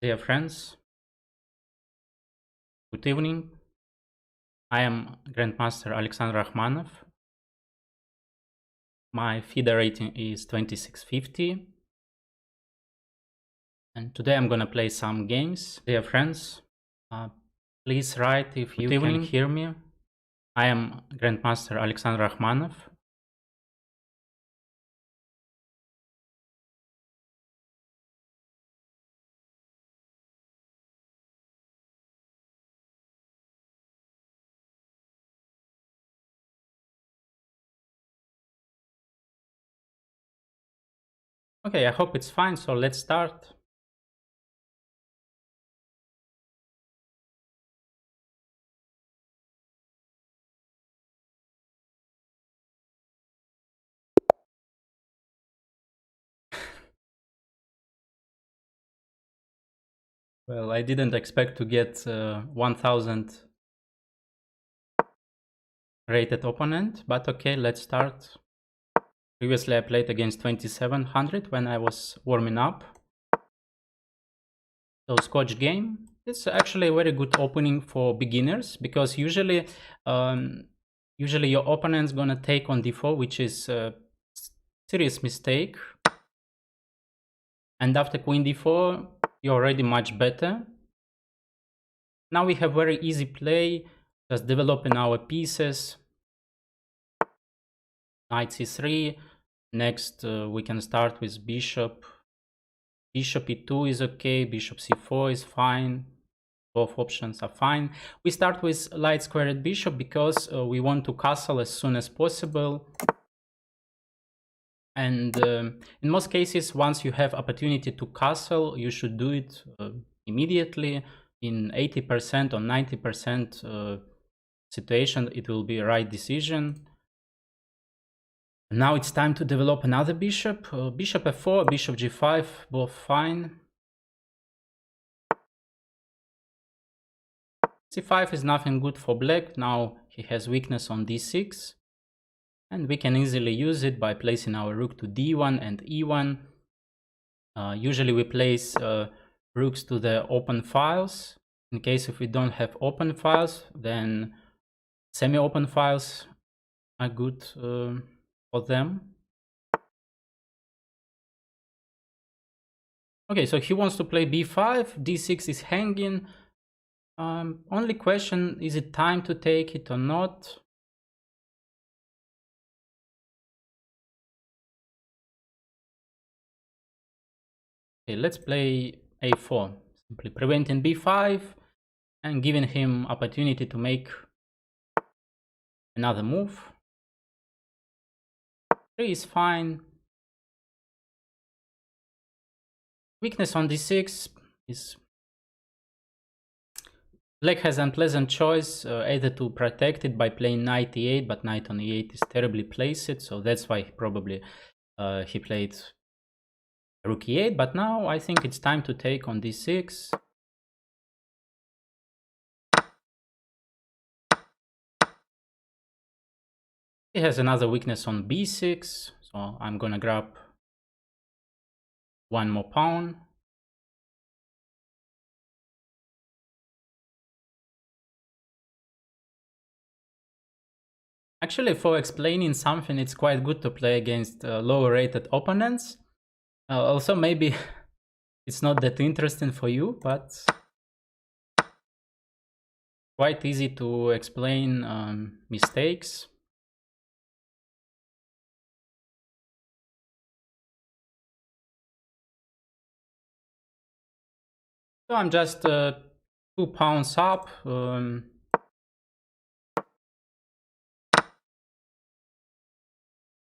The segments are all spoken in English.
Dear friends, good evening. I am Grandmaster Alexander Rakhmanov. My FIDE rating is 2650. And today I'm gonna play some games. Dear friends, please write if you can hear me. I am Grandmaster Alexander Rakhmanov. Okay, I hope it's fine, so let's start. Well, I didn't expect to get 1000 rated opponent, but okay, let's start. Previously I played against 2700 when I was warming up. So Scotch game. It's actually a very good opening for beginners because usually your opponent's gonna take on d4, which is a serious mistake. And after queen d4, you're already much better. Now we have very easy play, just developing our pieces. Knight c3. Next we can start with bishop. Bishop e2 is okay, bishop c4 is fine. Both options are fine. We start with light squared bishop because we want to castle as soon as possible. And in most cases, once you have opportunity to castle, you should do it immediately. In 80% or 90% situation, it will be a right decision. Now it's time to develop another bishop. Bishop f4, bishop g5, both fine. c5 is nothing good for black. Now he has weakness on d6. And we can easily use it by placing our rook to d1 and e1. Usually we place rooks to the open files. In case if we don't have open files, then semi-open files are good for them. Okay, so he wants to play b5, d6 is hanging. Only question, is it time to take it or not? Okay, let's play a4, simply preventing b5 and giving him opportunity to make another move. 3 is fine. Weakness on d6 is black has unpleasant choice, either to protect it by playing knight e8, but knight on e8 is terribly placed, so that's why probably he played rook e8. But now I think it's time to take on d6. He has another weakness on b6, so I'm gonna grab one more pawn. Actually, for explaining something, it's quite good to play against lower rated opponents. Also, maybe it's not that interesting for you, but quite easy to explain mistakes. So I'm just 2 pawns up.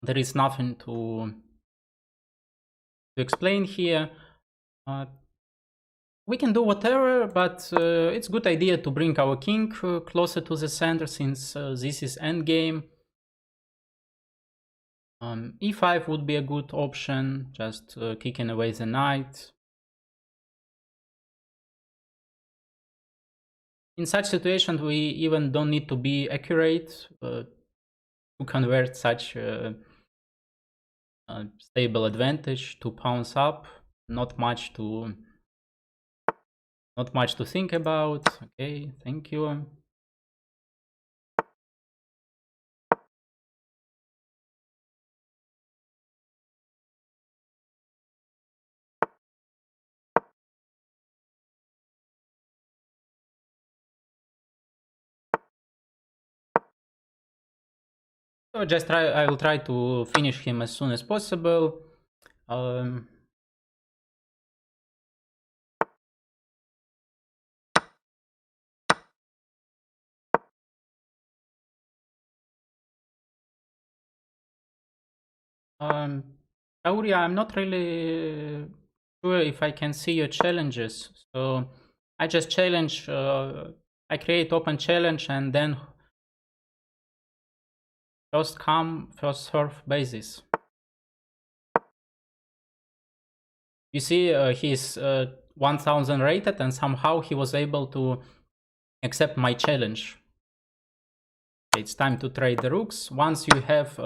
There is nothing to explain here. We can do whatever, but it's a good idea to bring our king closer to the center, since this is endgame. E5 would be a good option, just kicking away the knight. In such situations, we even don't need to be accurate to convert such stable advantage. 2 pawns up, not much to Not much to think about. Okay, thank you. So I will try to finish him as soon as possible. Auria, I'm not really sure if I can see your challenges. So I just challenge, I create open challenge and then first come, first serve basis. You see, he's 1000 rated and somehow he was able to accept my challenge. It's time to trade the rooks. Once you have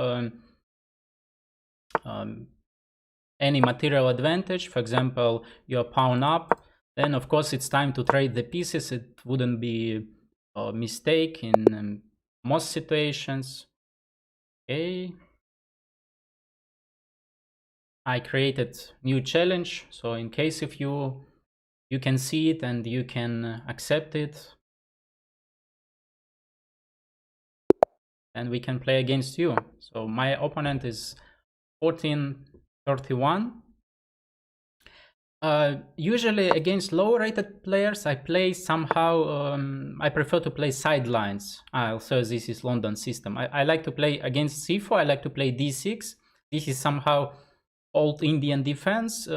any material advantage, for example, your pawn up, then of course it's time to trade the pieces. It wouldn't be a mistake in most situations. Okay. I created new challenge, so in case if you can see it and you can accept it, and we can play against you. So my opponent is 1431. Usually against low-rated players, I play somehow. I prefer to play sidelines. Also, this is London system. I like to play against c4. I like to play d6. This is somehow old Indian defense,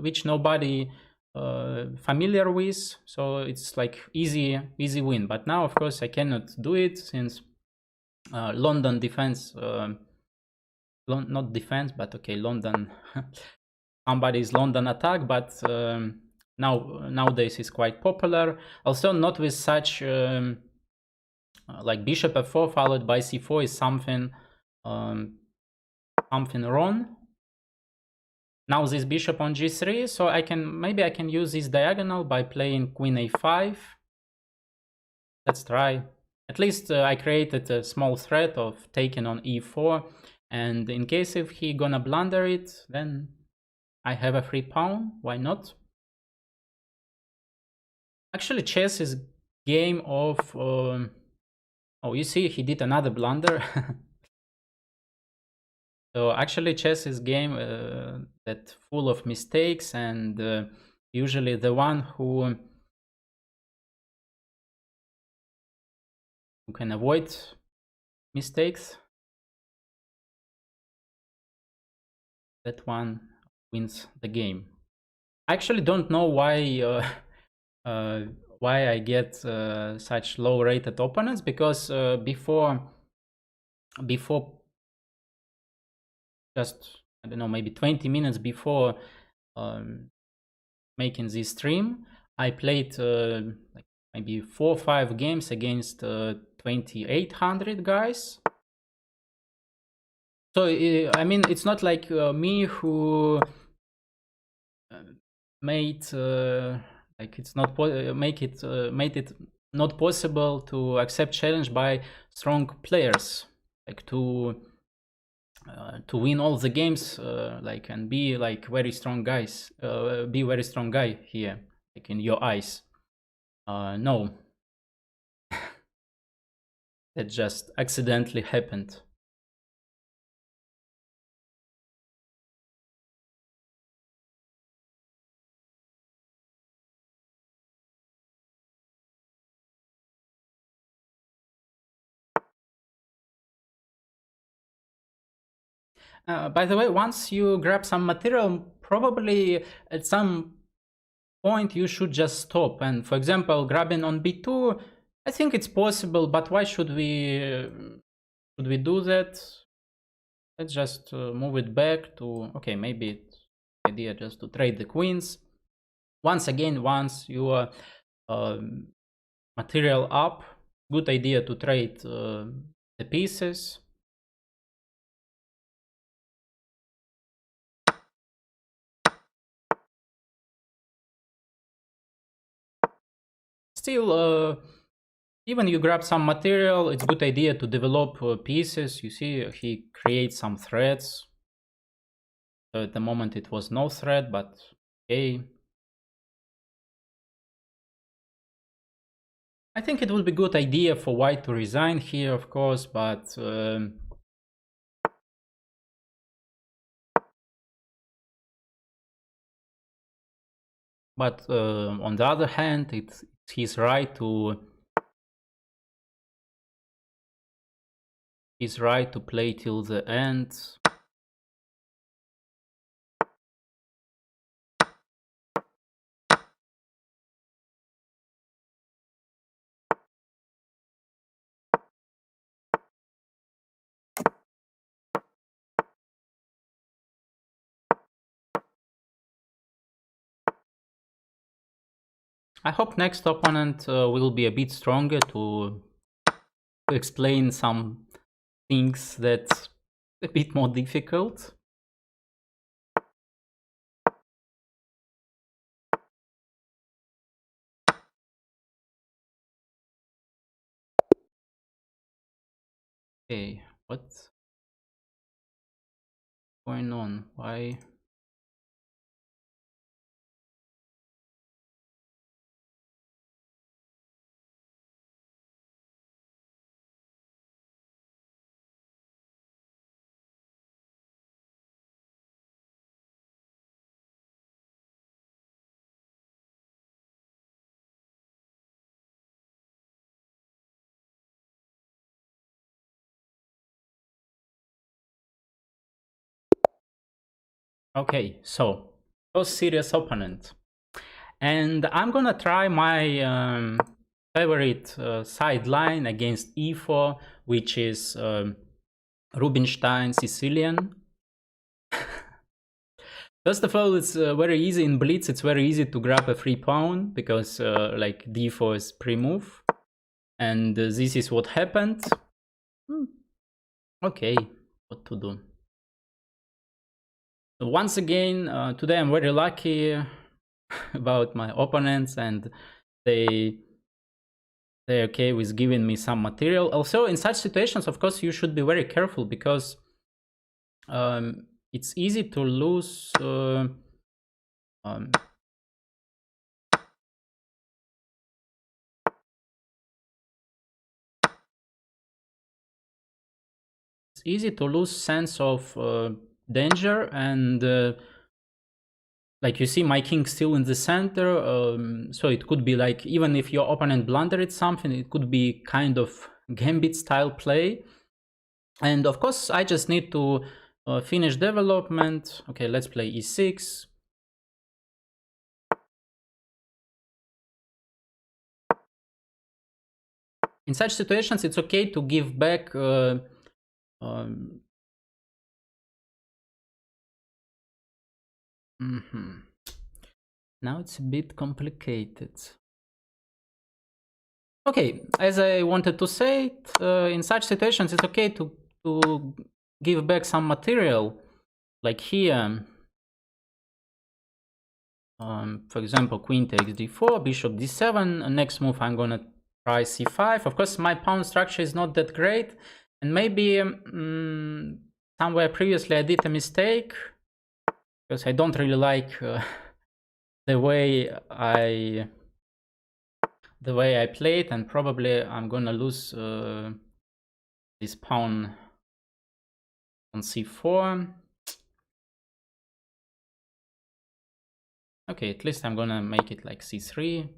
which nobody familiar with. So it's like easy win. But now, of course, I cannot do it since London defense. Not defense, but okay, London. Somebody's London attack, but nowadays is quite popular. Also, not with such like bishop f4 followed by c4 is something something wrong. Now this bishop on g3, so maybe I can use this diagonal by playing queen a5. Let's try. At least I created a small threat of taking on e4, and in case if he gonna blunder it, then I have a free pawn. Why not? Actually, chess is game of. Oh, you see, he did another blunder. So actually, chess is game that full of mistakes, and usually the one who can avoid mistakes, that one wins the game. I actually don't know why I get such low-rated opponents, because before just, I don't know, maybe 20 minutes before making this stream, I played like maybe 4 or 5 games against 2800 guys. So I mean, it's not like me who made like it's not made it not possible to accept challenge by strong players, like to win all the games, like, and be like very strong guys, be very strong guy here, like in your eyes. No, that just accidentally happened. By the way, once you grab some material, probably at some point you should just stop. And for example, grabbing on b2, I think it's possible, but why should we do that? Let's just move it back to, okay, maybe it's idea just to trade the queens. Once again, once you are material up, good idea to trade the pieces. still, even you grab some material, it's a good idea to develop pieces. You see, he creates some threads. So at the moment it was no thread, but okay. I think it would be a good idea for white to resign here, of course, but on the other hand, it's his right to play till the end. I hope next opponent will be a bit stronger to explain some things that's a bit more difficult. Okay, what's going on? Why? Okay, so serious opponent, and I'm gonna try my favorite sideline against e4, which is Rubinstein Sicilian. First of all, it's very easy in blitz. It's very easy to grab a free pawn because like d4 is pre-move, and this is what happened. Okay, what to do? So once again, today I'm very lucky about my opponents, and they're okay with giving me some material. Also, in such situations, of course, you should be very careful because it's easy to lose it's easy to lose sense of danger, and like you see my king still in the center, so it could be like, even if your opponent blundered something, it could be kind of gambit style play. And of course I just need to finish development. Okay, let's play e6. In such situations it's okay to give back Now it's a bit complicated. Okay, as I wanted to say, in such situations it's okay to give back some material, like here. For example, queen takes d4, bishop d7. Next move I'm gonna try c5. Of course, my pawn structure is not that great, and maybe somewhere previously I did a mistake because I don't really like the way I played, and probably I'm gonna lose this pawn on c4. Okay, at least I'm gonna make it like c3,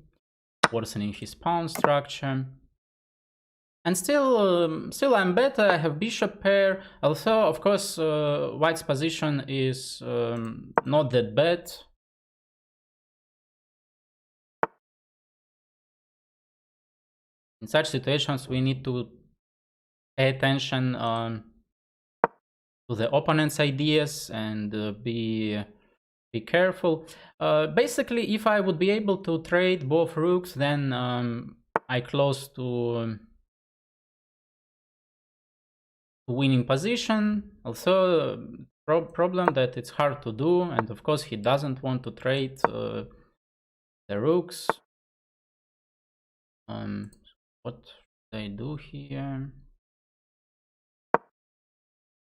worsening his pawn structure. And still I'm better. I have bishop pair. Also, of course, white's position is not that bad. In such situations, we need to pay attention to the opponent's ideas and be careful. Basically, if I would be able to trade both rooks, then I close to winning position. Also, problem that it's hard to do, and of course he doesn't want to trade the rooks. What should I do here?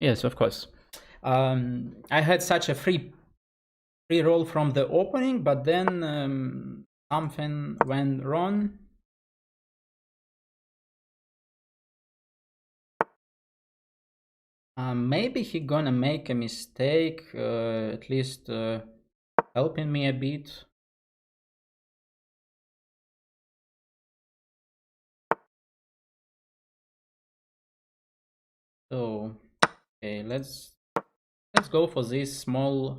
Yes, of course. I had such a free roll from the opening, but then something went wrong. Maybe he gonna make a mistake, at least helping me a bit. So, okay, let's go for this small.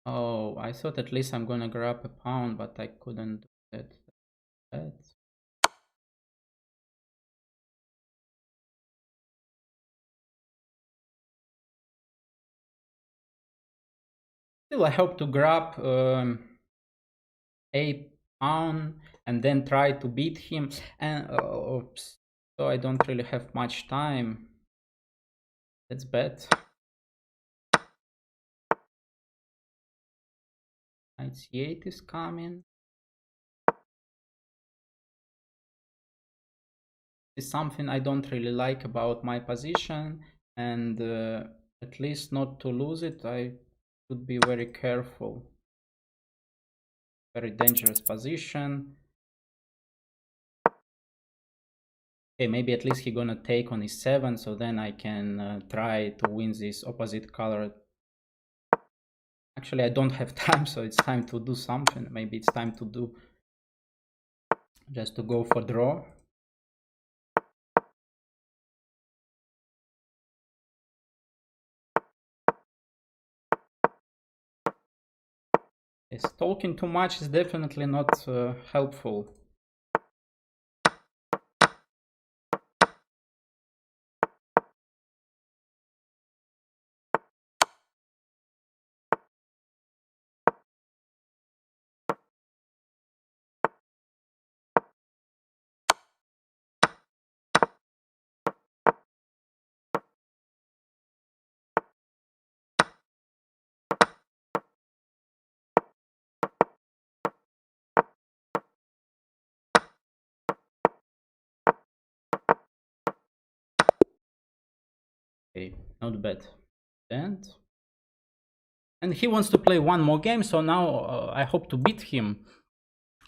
Oh, I thought at least I'm gonna grab a pawn, but I couldn't do that. Still, I hope to grab a pawn and then try to beat him. And oops, so I don't really have much time. Let's bet. Knight c8 is coming. Is something I don't really like about my position, and at least not to lose it, I should be very careful. Very dangerous position. Okay, maybe at least he's gonna take on e7, so then I can try to win this opposite color. Actually, I don't have time, so it's time to do something. Maybe it's time to do just to go for draw. Yes, talking too much is definitely not helpful. Okay, not bad. And he wants to play one more game, so now I hope to beat him.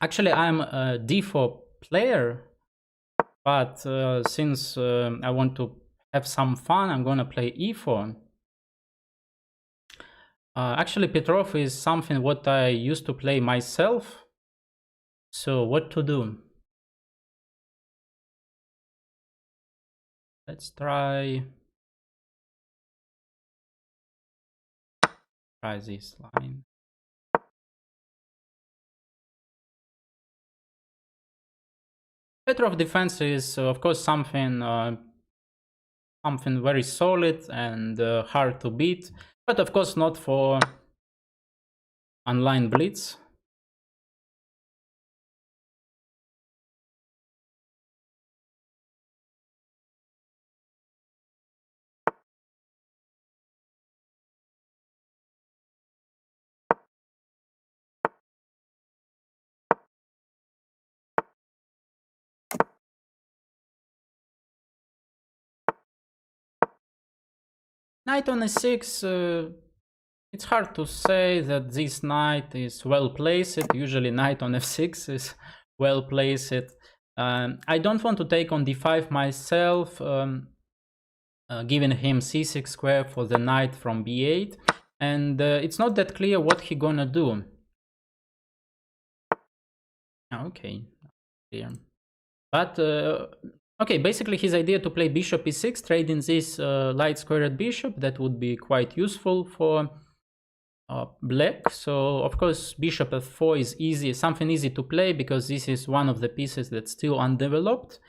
Actually, I'm a d4 player, but since I want to have some fun, I'm gonna play e4. Actually, Petrov is something what I used to play myself. So what to do? Let's try this line. Petrov defense is of course something very solid and hard to beat, but of course not for online blitz. Knight on e6, it's hard to say that this knight is well placed. Usually knight on f6 is well placed. I don't want to take on d5 myself, giving him c6 square for the knight from b8. And it's not that clear what he gonna do. Okay, clear. But okay, basically his idea to play bishop e6, trading this light squared bishop, that would be quite useful for black. So of course bishop f4 is easy, something easy to play, because this is one of the pieces that's still undeveloped.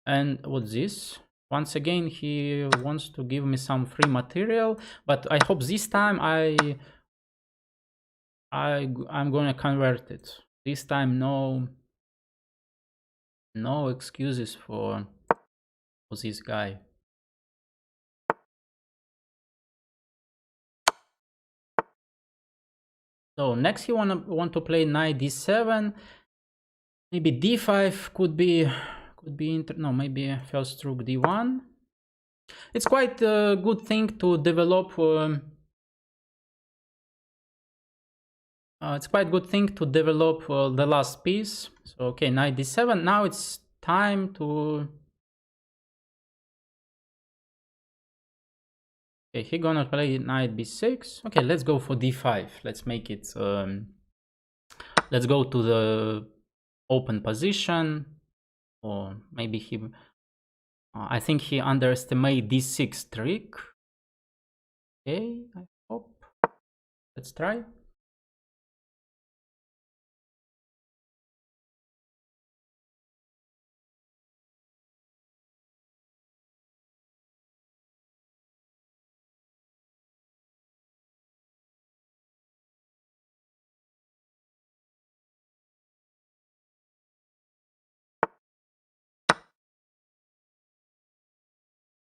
And what's this? Once again, he wants to give me some free material, but I hope this time I'm gonna convert it. This time no excuses for this guy. So next he want to play knight d7. Maybe d5 could be no, maybe first rook d1. It's quite a good thing to develop. It's quite a good thing to develop the last piece. So okay, knight d7. Now it's time to. Okay, he gonna play knight b6. Okay, let's go for d5. Let's make it. Let's go to the open position, or maybe he. I think he underestimated d6 trick. Okay, I hope. Let's try.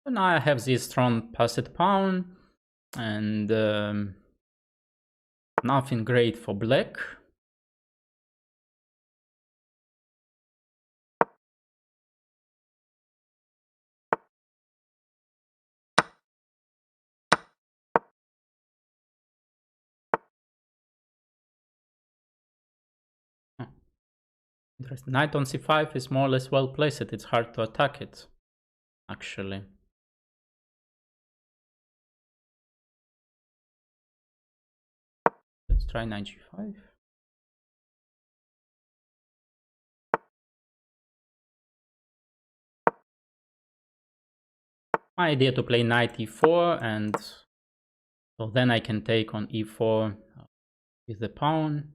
So now I have this strong passed pawn, and nothing great for black. Interesting. Knight on c5 is more or less well placed. It's hard to attack it, actually. Let's try knight g5. My idea to play knight e4, and so then I can take on e4 with the pawn.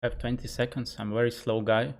I have 20 seconds. I'm a very slow guy.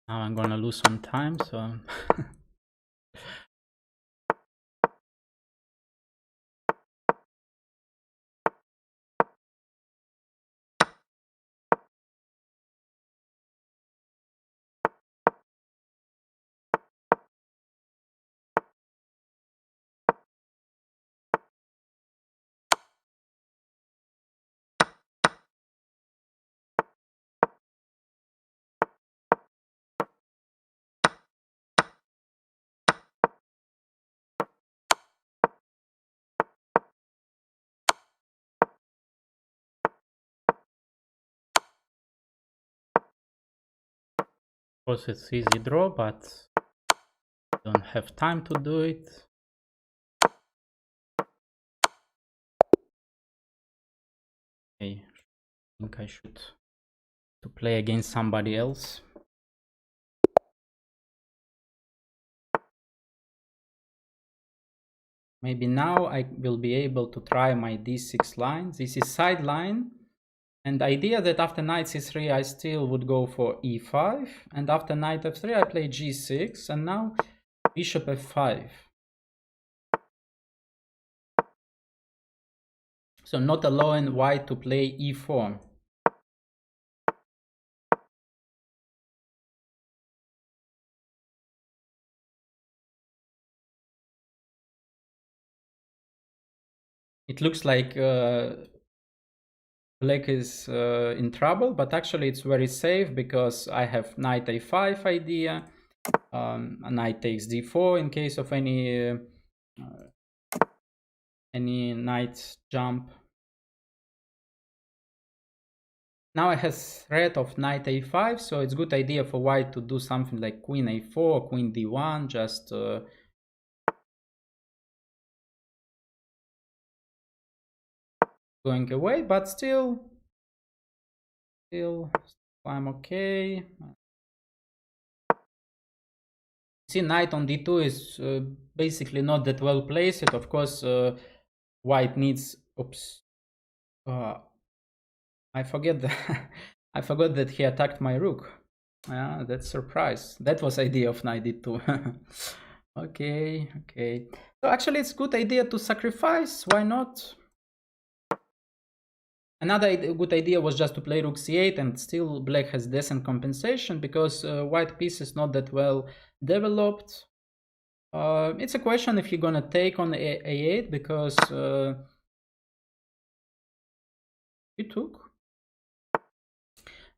Now I'm gonna lose some time, so of course it's easy draw, but I don't have time to do it. Okay, I think I should to play against somebody else. Maybe now I will be able to try my d6 line. This is side line. And the idea that after knight c3 I still would go for e5. And after knight f3 I play g6. And now bishop f5. So not allowing white to play e4. It looks like black is in trouble, but actually it's very safe because I have knight a5 idea. Knight takes d4 in case of any knight jump. Now I have threat of knight a5, so it's good idea for white to do something like queen a4, queen d1, just going away, but still I'm okay. See, knight on d2 is basically not that well placed. Of course, white needs. Oops. I forget that. I forgot that he attacked my rook. Yeah, that's surprise. That was idea of knight d2. Okay. So actually, it's good idea to sacrifice. Why not? Another good idea was just to play rook c8, and still black has decent compensation because white piece is not that well developed. It's a question if you're gonna take on a8 because he took.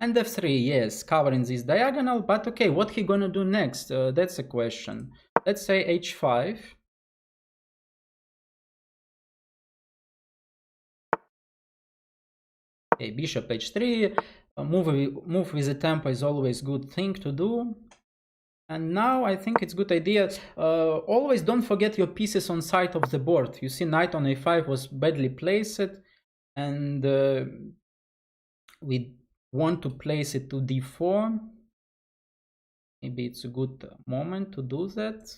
And f3, yes, covering this diagonal, but okay, what he gonna do next? That's a question. Let's say h5. Okay, bishop h3, move with the tempo is always good thing to do. And now I think it's good idea. Always don't forget your pieces on side of the board. You see knight on a5 was badly placed, and we want to place it to d4. Maybe it's a good moment to do that.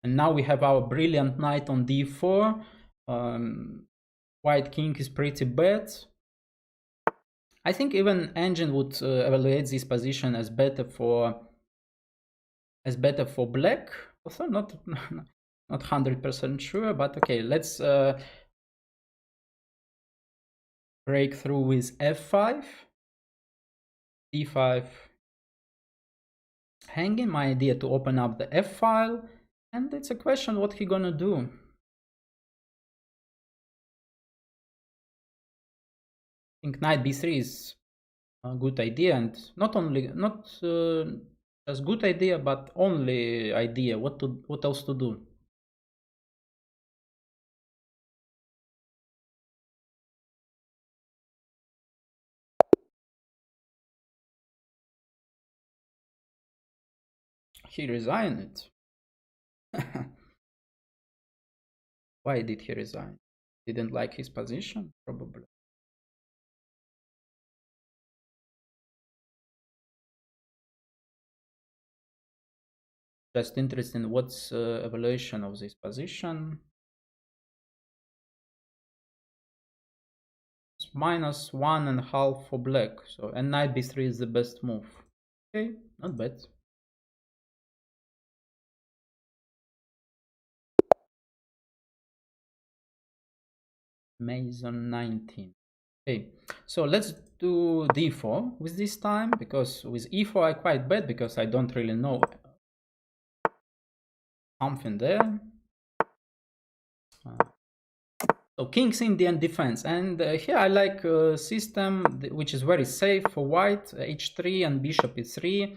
And now we have our brilliant knight on d4. White king is pretty bad. I think even engine would evaluate this position as better for black. Also not 100% sure, but okay, let's break through with f5, d5, hanging. My idea to open up the f file, and it's a question what he gonna do. I think knight b3 is a good idea, and not just good idea, but only idea. What else to do? He resigned. Why did he resign? Didn't like his position, probably. Just interesting, what's evaluation of this position? It's -1.5 for black. So, and knight b3 is the best move. Okay, not bad. Mason 19. Okay, so let's do d4 with this time, because with e4 I quite bad because I don't really know something there. So king's Indian defense, and here I like a system which is very safe for white, h3 and bishop e3,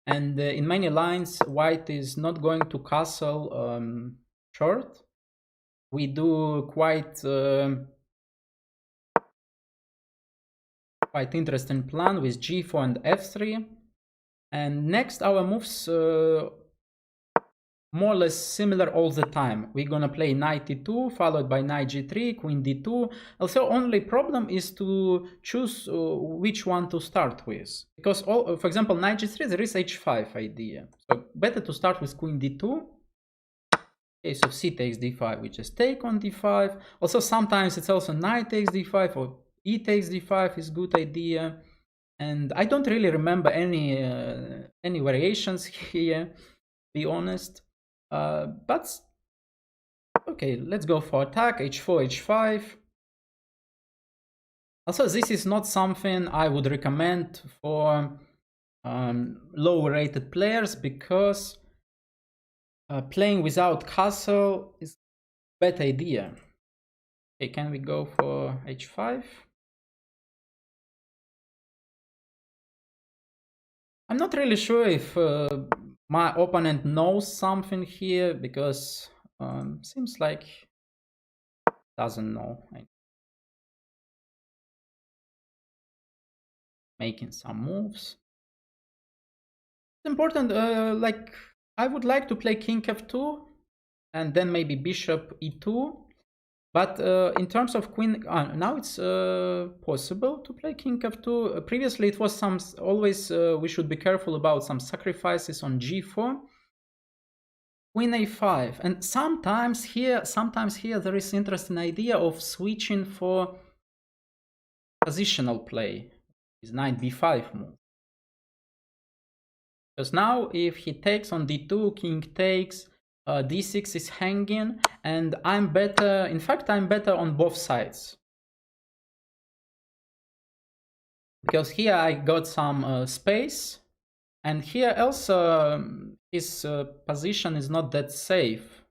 and in many lines white is not going to castle short. We do quite interesting plan with g4 and f3, and next our moves more or less similar all the time. We're gonna play knight e2 followed by knight g3, queen d2. Also, only problem is to choose which one to start with, because for example knight g3 there is h5 idea, so better to start with queen d2. Okay, so c takes d5, we just take on d5. Also sometimes it's also knight takes d5 or e takes d5 is good idea, and I don't really remember any variations here, to be honest. But okay, let's go for attack, h4, h5. Also, this is not something I would recommend for low rated players, because playing without castle is a bad idea. Okay, can we go for h5? I'm not really sure if my opponent knows something here, because seems like doesn't know. Making some moves. It's important, like I would like to play king f2 and then maybe bishop e2. But in terms of queen, now it's possible to play king f2. Previously, it was always we should be careful about some sacrifices on g4. Queen a5, and sometimes here there is interesting idea of switching for positional play with knight b5 move. Because now if he takes on d2, king takes, d6 is hanging, and I'm better. In fact, I'm better on both sides. Because here I got some space, and here also his position is not that safe.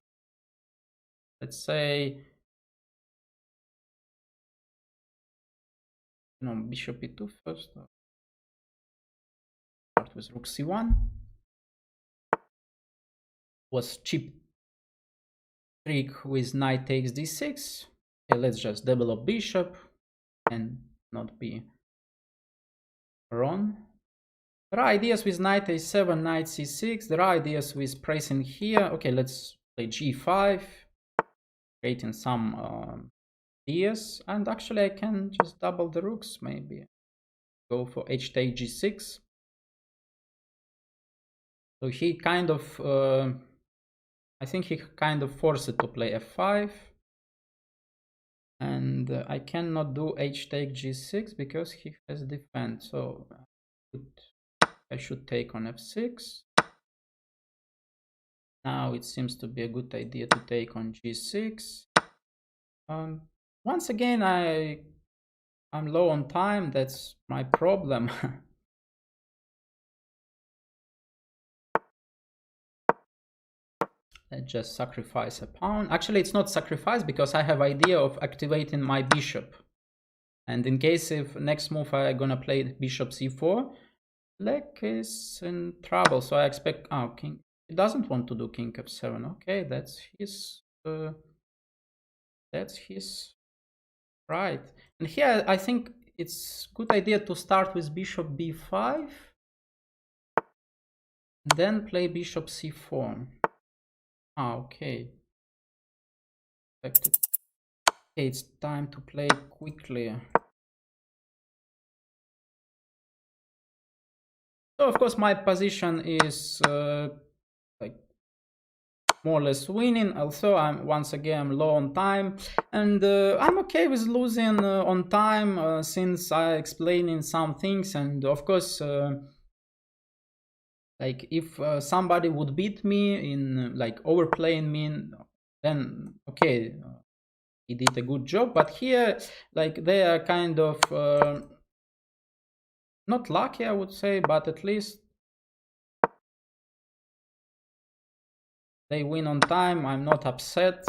Let's say, bishop e2 first. Start with rook c1. Was cheap trick with knight takes d6. Okay, let's just double up bishop and not be wrong. There are ideas with knight a7, knight c6. There are ideas with pressing here. Okay, let's play g5, creating some ideas. And actually, I can just double the rooks, maybe. Go for h take g6. So he kind of, I think he kind of forced it to play f5. And I cannot do h take g6 because he has defend. So I should take on f6. Now it seems to be a good idea to take on g6. Once again, I'm low on time. That's my problem. Let's just sacrifice a pawn. Actually, it's not sacrifice because I have idea of activating my bishop. And in case if next move I'm gonna play bishop c4, black is in trouble. So I expect, king. He doesn't want to do king f7. Okay, that's his right. And here I think it's good idea to start with bishop b5, then play bishop c4. Okay. Okay, it's time to play quickly. So of course my position is like more or less winning. Also, I'm once again low on time, and I'm okay with losing on time since I explaining some things. And of course, like if somebody would beat me in like overplaying me, then okay, he did a good job. But here, like they are kind of not lucky, I would say, but at least they win on time. I'm not upset.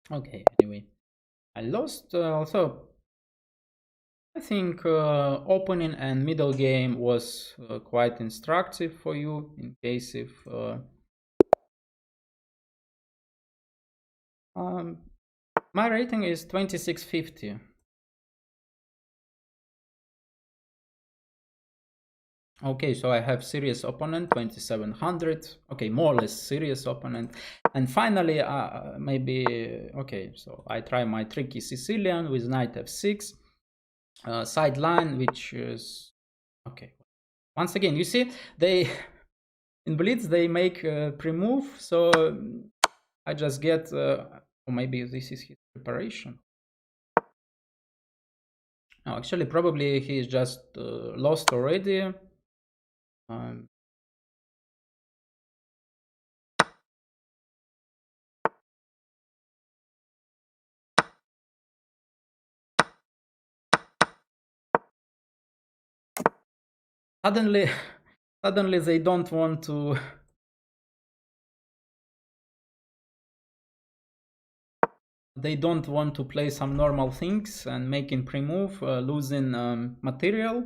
Okay, anyway, I lost. Also, I think opening and middle game was quite instructive for you in case if my rating is 2650. Okay, so I have serious opponent 2700. Okay, more or less serious opponent. And finally, maybe, okay, so I try my tricky Sicilian with knight f6. Sideline, which is, okay. Once again, you see, they, in Blitz, they make pre-move, so I just get, or maybe this is his preparation. No, actually, probably he's just lost already. Suddenly Suddenly they don't want to they don't want to play some normal things and making pre-move, losing material.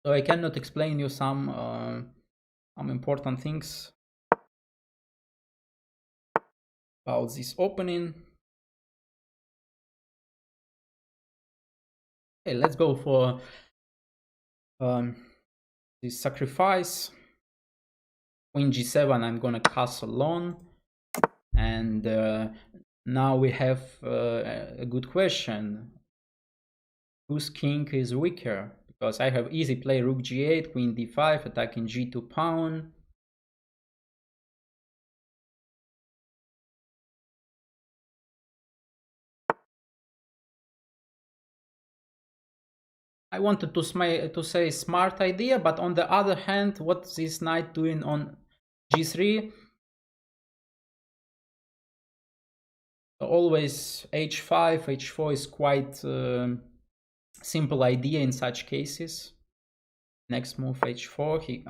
So I cannot explain you some important things about this opening. Okay, let's go for this sacrifice. Queen g7, I'm gonna castle on, and now we have a good question. Whose king is weaker? Because I have easy play rook g8, queen d5, attacking g2 pawn. I wanted to say smart idea, but on the other hand, what's this knight doing on g3? So always h5, h4 is quite simple idea in such cases. Next move h4, he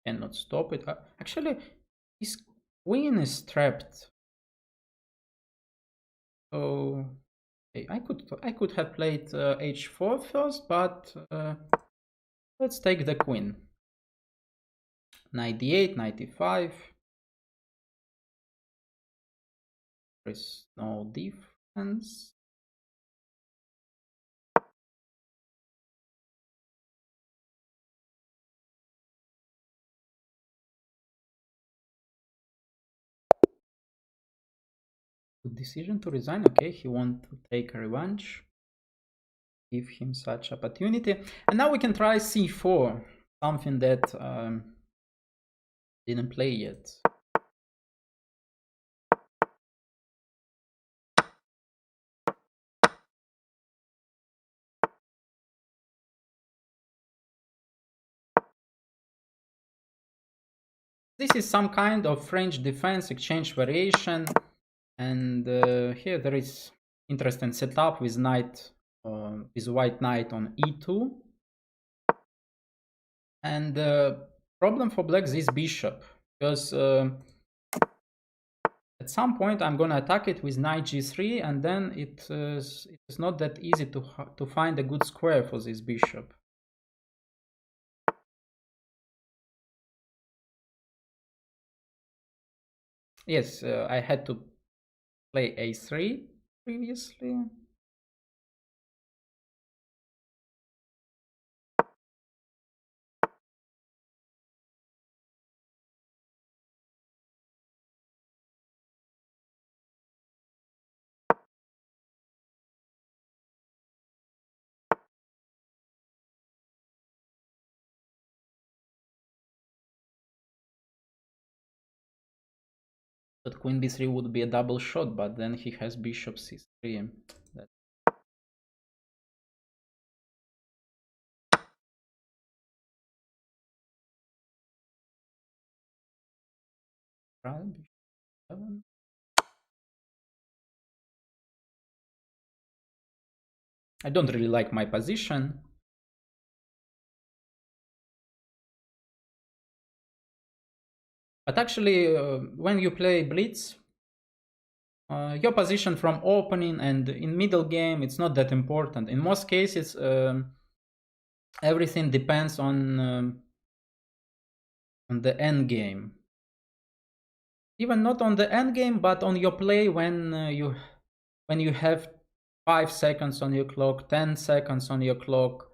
cannot stop it. Actually, his queen is trapped. So I could have played h4 first, but let's take the queen. Knight d8, knight d5. There is no defense. Good decision to resign. Okay, he wants to take a revenge. Give him such opportunity. And now we can try c4, something that didn't play yet. This is some kind of French defense exchange variation, and here there is interesting setup with knight, with white knight on e2, and the problem for black is this bishop, because at some point I'm gonna attack it with knight g3, and then it is not that easy to find a good square for this bishop. Yes, I had to play a3 previously. But queen b3 would be a double shot, but then he has bishop c3. I don't really like my position. But actually, when you play blitz, your position from opening and in middle game, it's not that important. In most cases, everything depends on the end game. Even not on the end game, but on your play when you have 5 seconds on your clock, 10 seconds on your clock.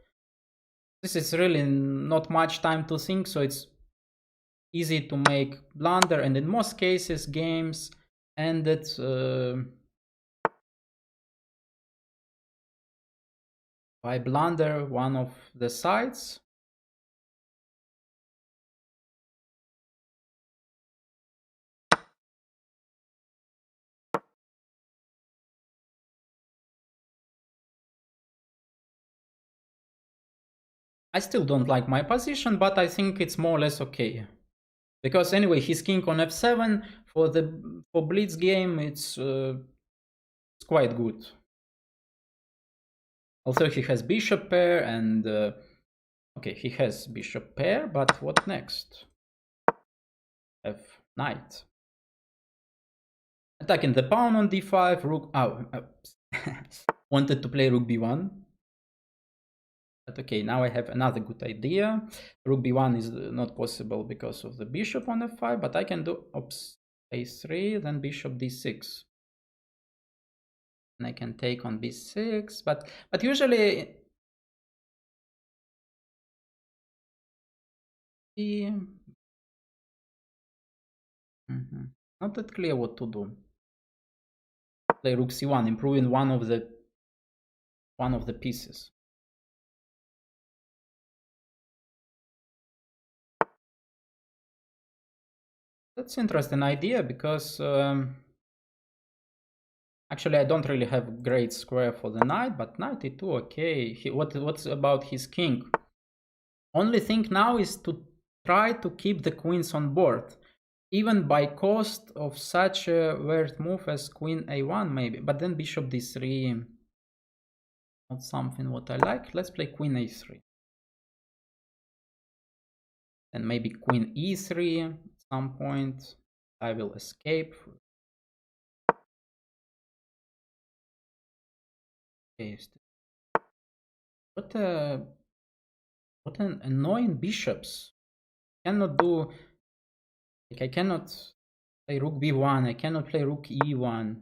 This is really not much time to think, so it's easy to make blunder, and in most cases games ended by blunder one of the sides. I still don't like my position, but I think it's more or less okay. Because anyway, his king on f7 for blitz game, it's quite good. Also, he has bishop pair, and Okay, he has bishop pair, but what next? F knight. Attacking the pawn on d5, rook. Oh, wanted to play rook b1. But okay, now I have another good idea. Rook b1 is not possible because of the bishop on f5, but I can do a3, then bishop d6. And I can take on b6, but usually not that clear what to do. Play rook c1, improving one of the pieces. That's an interesting idea because actually I don't really have great square for the knight, but knight e2, okay. What's about his king? Only thing now is to try to keep the queens on board, even by cost of such a weird move as queen a1 maybe, but then bishop d3, not something what I like. Let's play queen a3. And maybe queen e3 at some point. I will escape. Okay. What an annoying bishops. Cannot do, like I cannot play rook b1, I cannot play rook e1.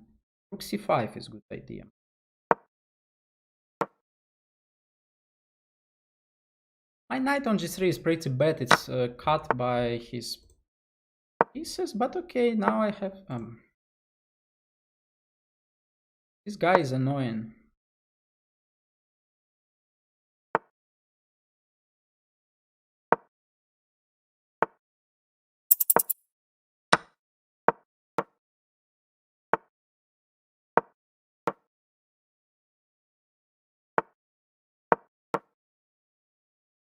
Rook c5 is a good idea. My knight on g3 is pretty bad, it's cut by his pieces, but okay, now I have this guy is annoying.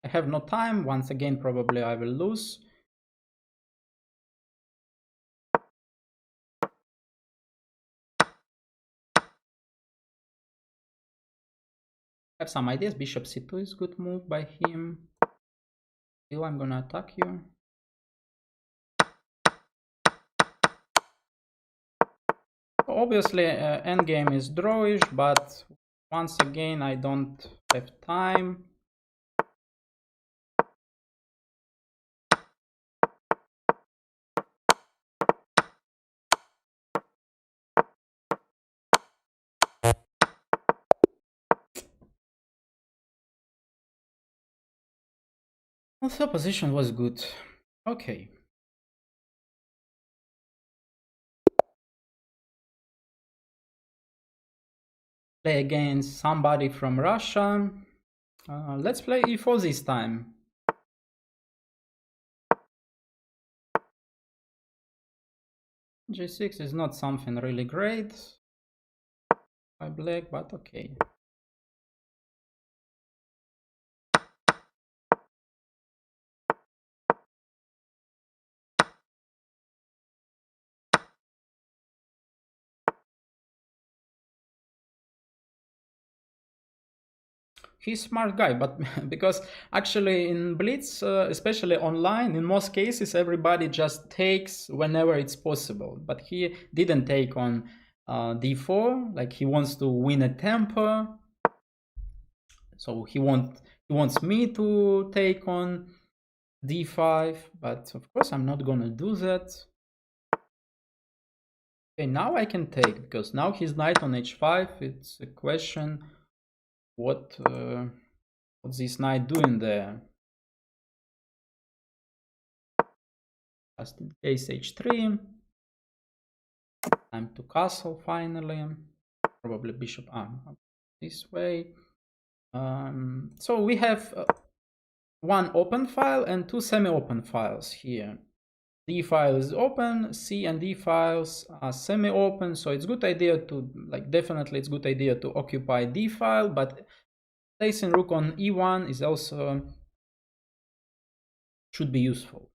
I have no time. Once again, probably I will lose. I have some ideas. Bishop c2 is good move by him. Still, I'm gonna attack you. Obviously, endgame is drawish, but once again, I don't have time. Also, position was good. Okay. Play against somebody from Russia. Let's play e4 this time. G6 is not something really great by black, but okay. He's a smart guy, but because actually in Blitz, especially online, in most cases, everybody just takes whenever it's possible. But he didn't take on d4, like he wants to win a tempo. So he wants me to take on d5, but of course I'm not gonna do that. Okay, now I can take, because now he's knight on h5. It's a question what's this knight doing there? Just in case h3. Time to castle finally. Probably bishop this way. So we have one open file and two semi-open files here. D file is open, C and D files are semi-open, so it's good idea to, like, definitely it's good idea to occupy D file, but placing rook on E1 is also should be useful.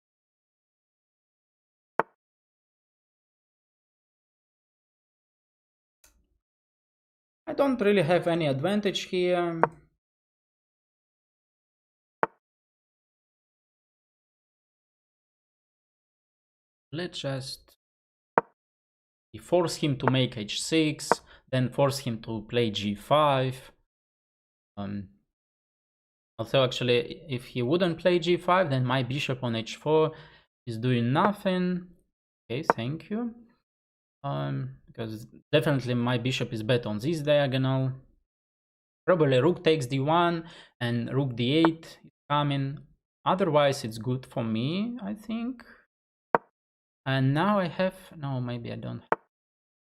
I don't really have any advantage here. let's just force him to make h6, then force him to play g5. Also, actually, if he wouldn't play g5, then my bishop on h4 is doing nothing. Okay, thank you. Because definitely my bishop is better on this diagonal. Probably rook takes d1 and rook d8 is coming. Otherwise, it's good for me, I think. And now I have, no, maybe I don't have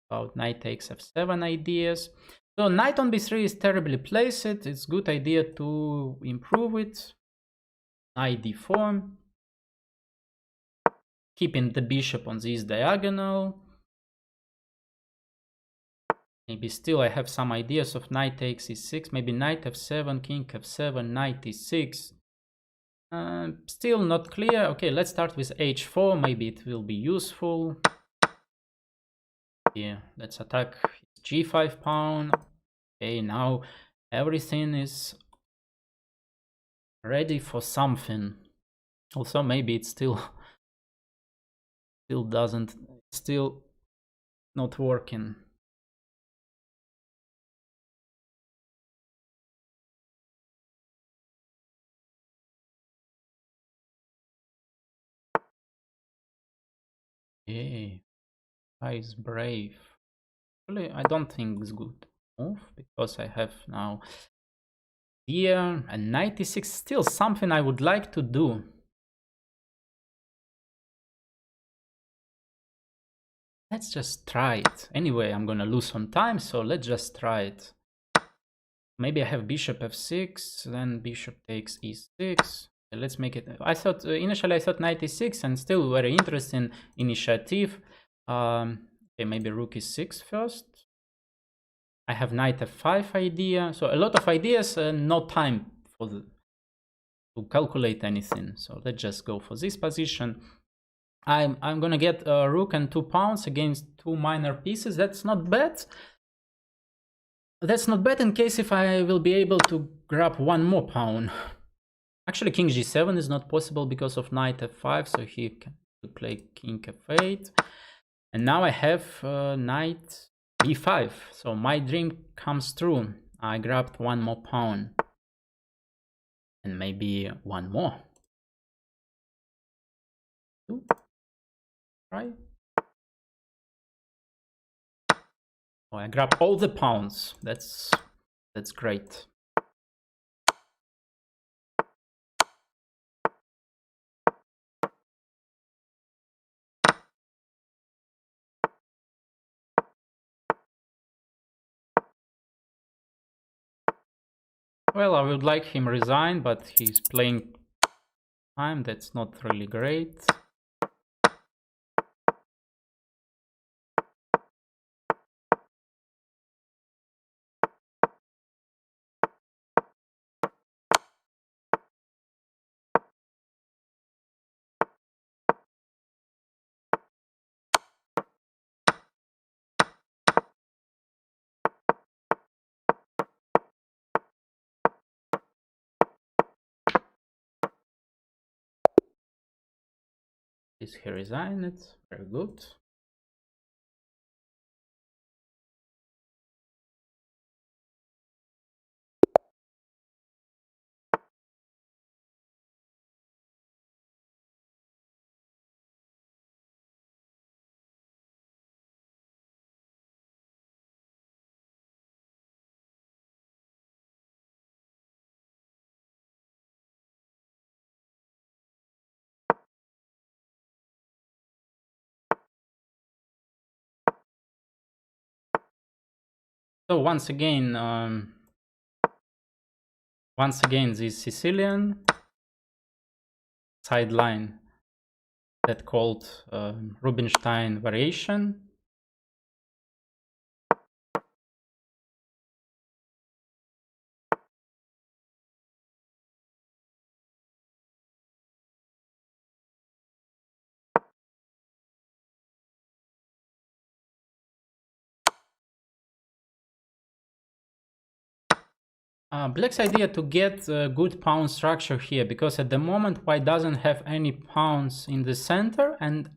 about knight takes f7 ideas. So knight on b3 is terribly placed. It's a good idea to improve it. Knight d4. Keeping the bishop on this diagonal. Maybe still I have some ideas of knight takes e6. Maybe knight f7, king f7, knight e6. Still not clear. Okay, let's start with h4. Maybe it will be useful. Yeah, let's attack g5 pawn. Okay, now everything is ready for something. Also, maybe it's still not working. Okay, guy is brave. Actually, I don't think it's good move because I have now here and 96. Still something I would like to do. Let's just try it. Anyway, I'm gonna lose some time, so let's just try it. Maybe I have bishop f6, then bishop takes e6. Let's make it. I thought initially I thought knight e6, and still very interesting initiative. Okay, maybe rook e6 first. I have knight f5 idea, so a lot of ideas, no time for to calculate anything. So let's just go for this position. I'm gonna get a rook and 2 pawns against 2 minor pieces. That's not bad. That's not bad in case if I will be able to grab 1 more pawn. Actually, king g7 is not possible because of knight f5, so he can play king f8. And now I have knight b5, so my dream comes true. I grabbed 1 more pawn. And maybe 1 more. 2. Right? Oh, I grab all the pawns. That's great. Well, I would like him resign, but he's playing time. That's not really great. Is he resigned? Very good. So once again, this Sicilian sideline that called Rubinstein variation. Black's idea to get a good pawn structure here, because at the moment white doesn't have any pawns in the center, and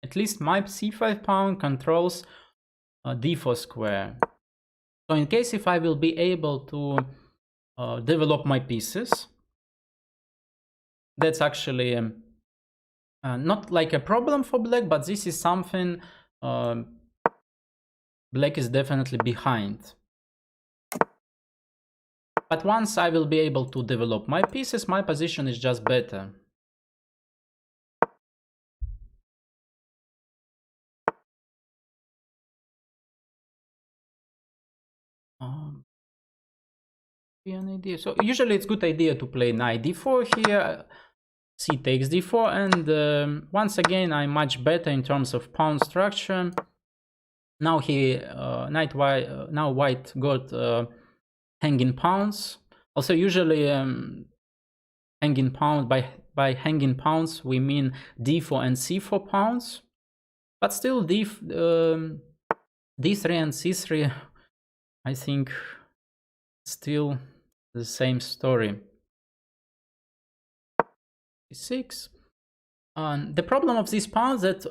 at least my c5 pawn controls d4 square. So in case if I will be able to develop my pieces, that's actually not like a problem for black, but this is something black is definitely behind. But once I will be able to develop my pieces, my position is just better. An idea. So usually it's a good idea to play knight d4 here. C takes d4, and once again I'm much better in terms of pawn structure. Now now white got hanging pawns. Also usually hanging pawns, by hanging pawns we mean d4 and c4 pawns, but still d3 and c3, I think still the same story. C6. The problem of these pawns that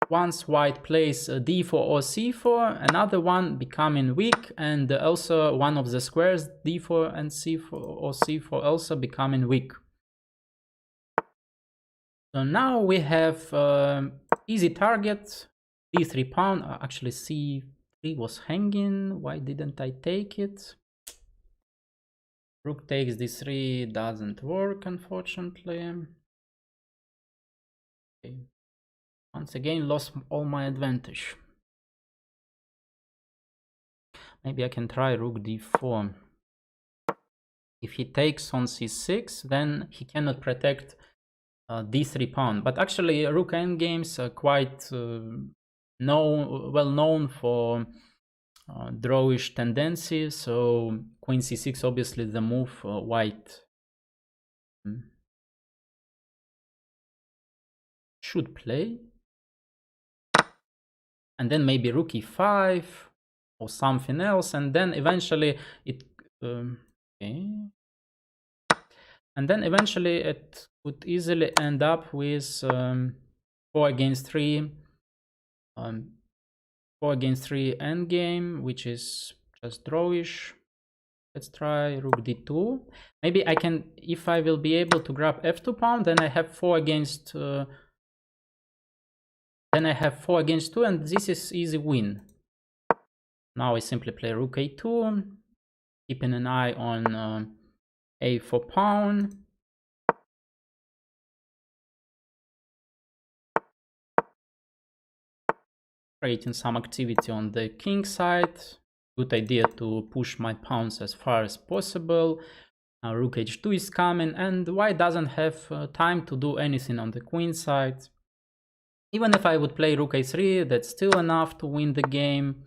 once white plays d4 or c4, another one becoming weak, and also one of the squares d4 and c4 or c4 also becoming weak. So now we have easy target, d3 pawn. Actually c3 was hanging. Why didn't I take it? Rook takes d3 doesn't work, unfortunately. Okay. Once again, lost all my advantage. Maybe I can try rook d4. If he takes on c6, then he cannot protect d3 pawn. But actually, rook endgames are quite well known for drawish tendencies. So queen c6, obviously the move white should play. And then maybe rook e5 or something else, and then eventually it okay. And then eventually it could easily end up with 4 against 3 endgame, which is just drawish. Let's try rook d2. Maybe I can, if I will be able to grab f2 pawn, then I have 4 against 2, and this is easy win. Now I simply play rook a2, keeping an eye on a4 pawn. Creating some activity on the king side. Good idea to push my pawns as far as possible. Now rook h2 is coming, and white doesn't have time to do anything on the queen side. Even if I would play rook a3, that's still enough to win the game.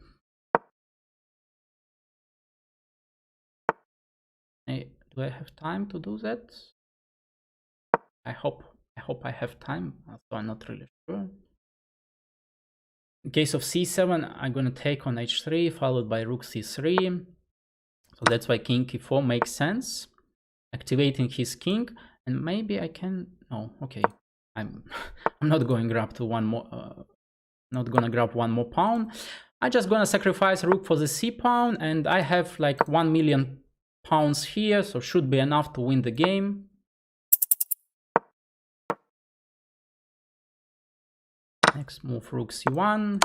Hey, do I have time to do that? I hope I have time, so I'm not really sure. In case of c7, I'm gonna take on h3, followed by rook c3. So that's why king e4 makes sense. Activating his king, and maybe I can. No, okay. I'm not going to grab to one more. Not gonna grab one more pawn. I'm just gonna sacrifice rook for the c pawn, and I have like 1 million pounds here, so should be enough to win the game. Next move, rook c1,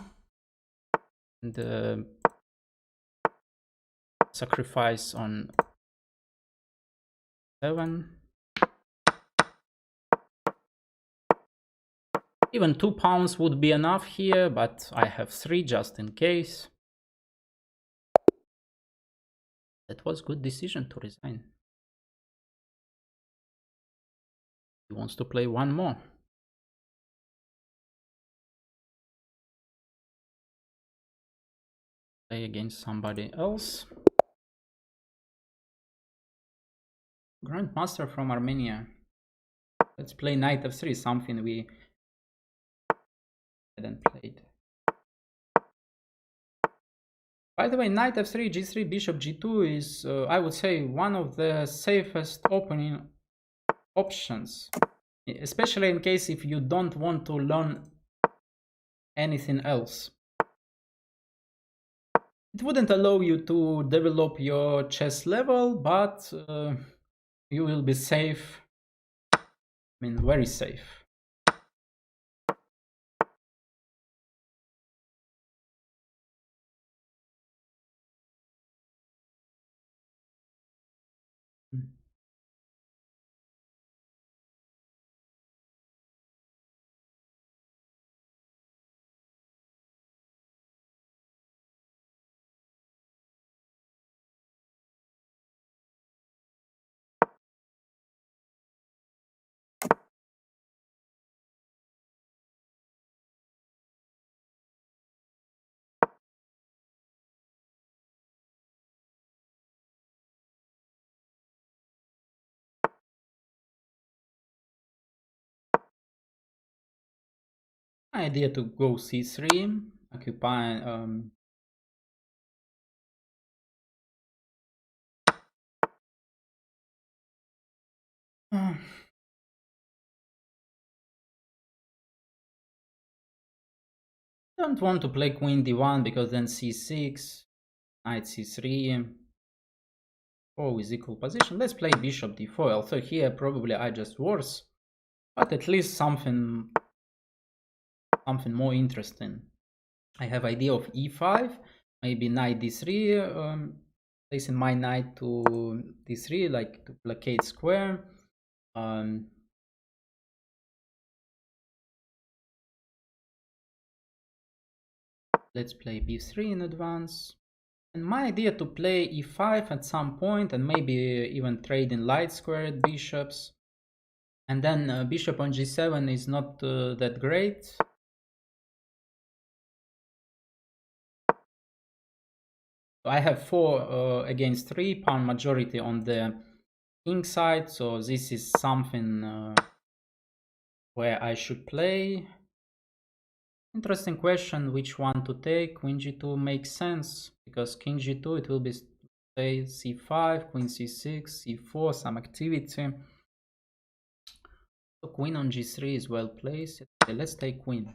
and sacrifice on 7. Even 2 pounds would be enough here, but I have 3 just in case. That was good decision to resign. He wants to play one more. Play against somebody else. Grandmaster from Armenia. Let's play knight f3, something we hadn't played. By the way, knight f3, g3, bishop g2 is, I would say, one of the safest opening options, especially in case if you don't want to learn anything else. It wouldn't allow you to develop your chess level, but you will be safe. I mean, very safe. Idea to go c3, occupy. Don't want to play queen d1 because then c6, knight c3, 4 with equal position. Let's play bishop d4. Also here probably I just worse, but at least something more interesting. I have idea of e5, maybe knight d3, placing my knight to d3 like to blockade square. Let's play b3 in advance. And my idea to play e5 at some point and maybe even trade in light squared bishops. And then bishop on g7 is not that great. I have 4 against 3, pawn majority on the king side. So this is something where I should play. Interesting question, which one to take. Queen g2 makes sense because king g2 it will be say c5, queen c6, c4, some activity. So queen on g3 is well placed. Okay, let's take queen.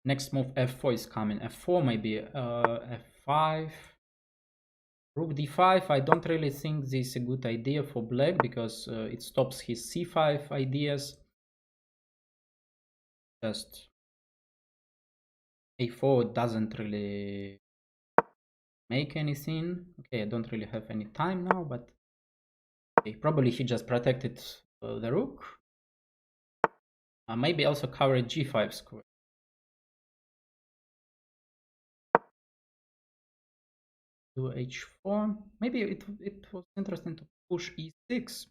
Next move f4 is coming. f4 maybe f5. Rook d5. I don't really think this is a good idea for black because it stops his c5 ideas. Just a4 doesn't really make anything. Okay, I don't really have any time now, but okay, probably he just protected the rook. Maybe also cover g5 square. Do h4. Maybe it was interesting to push e6.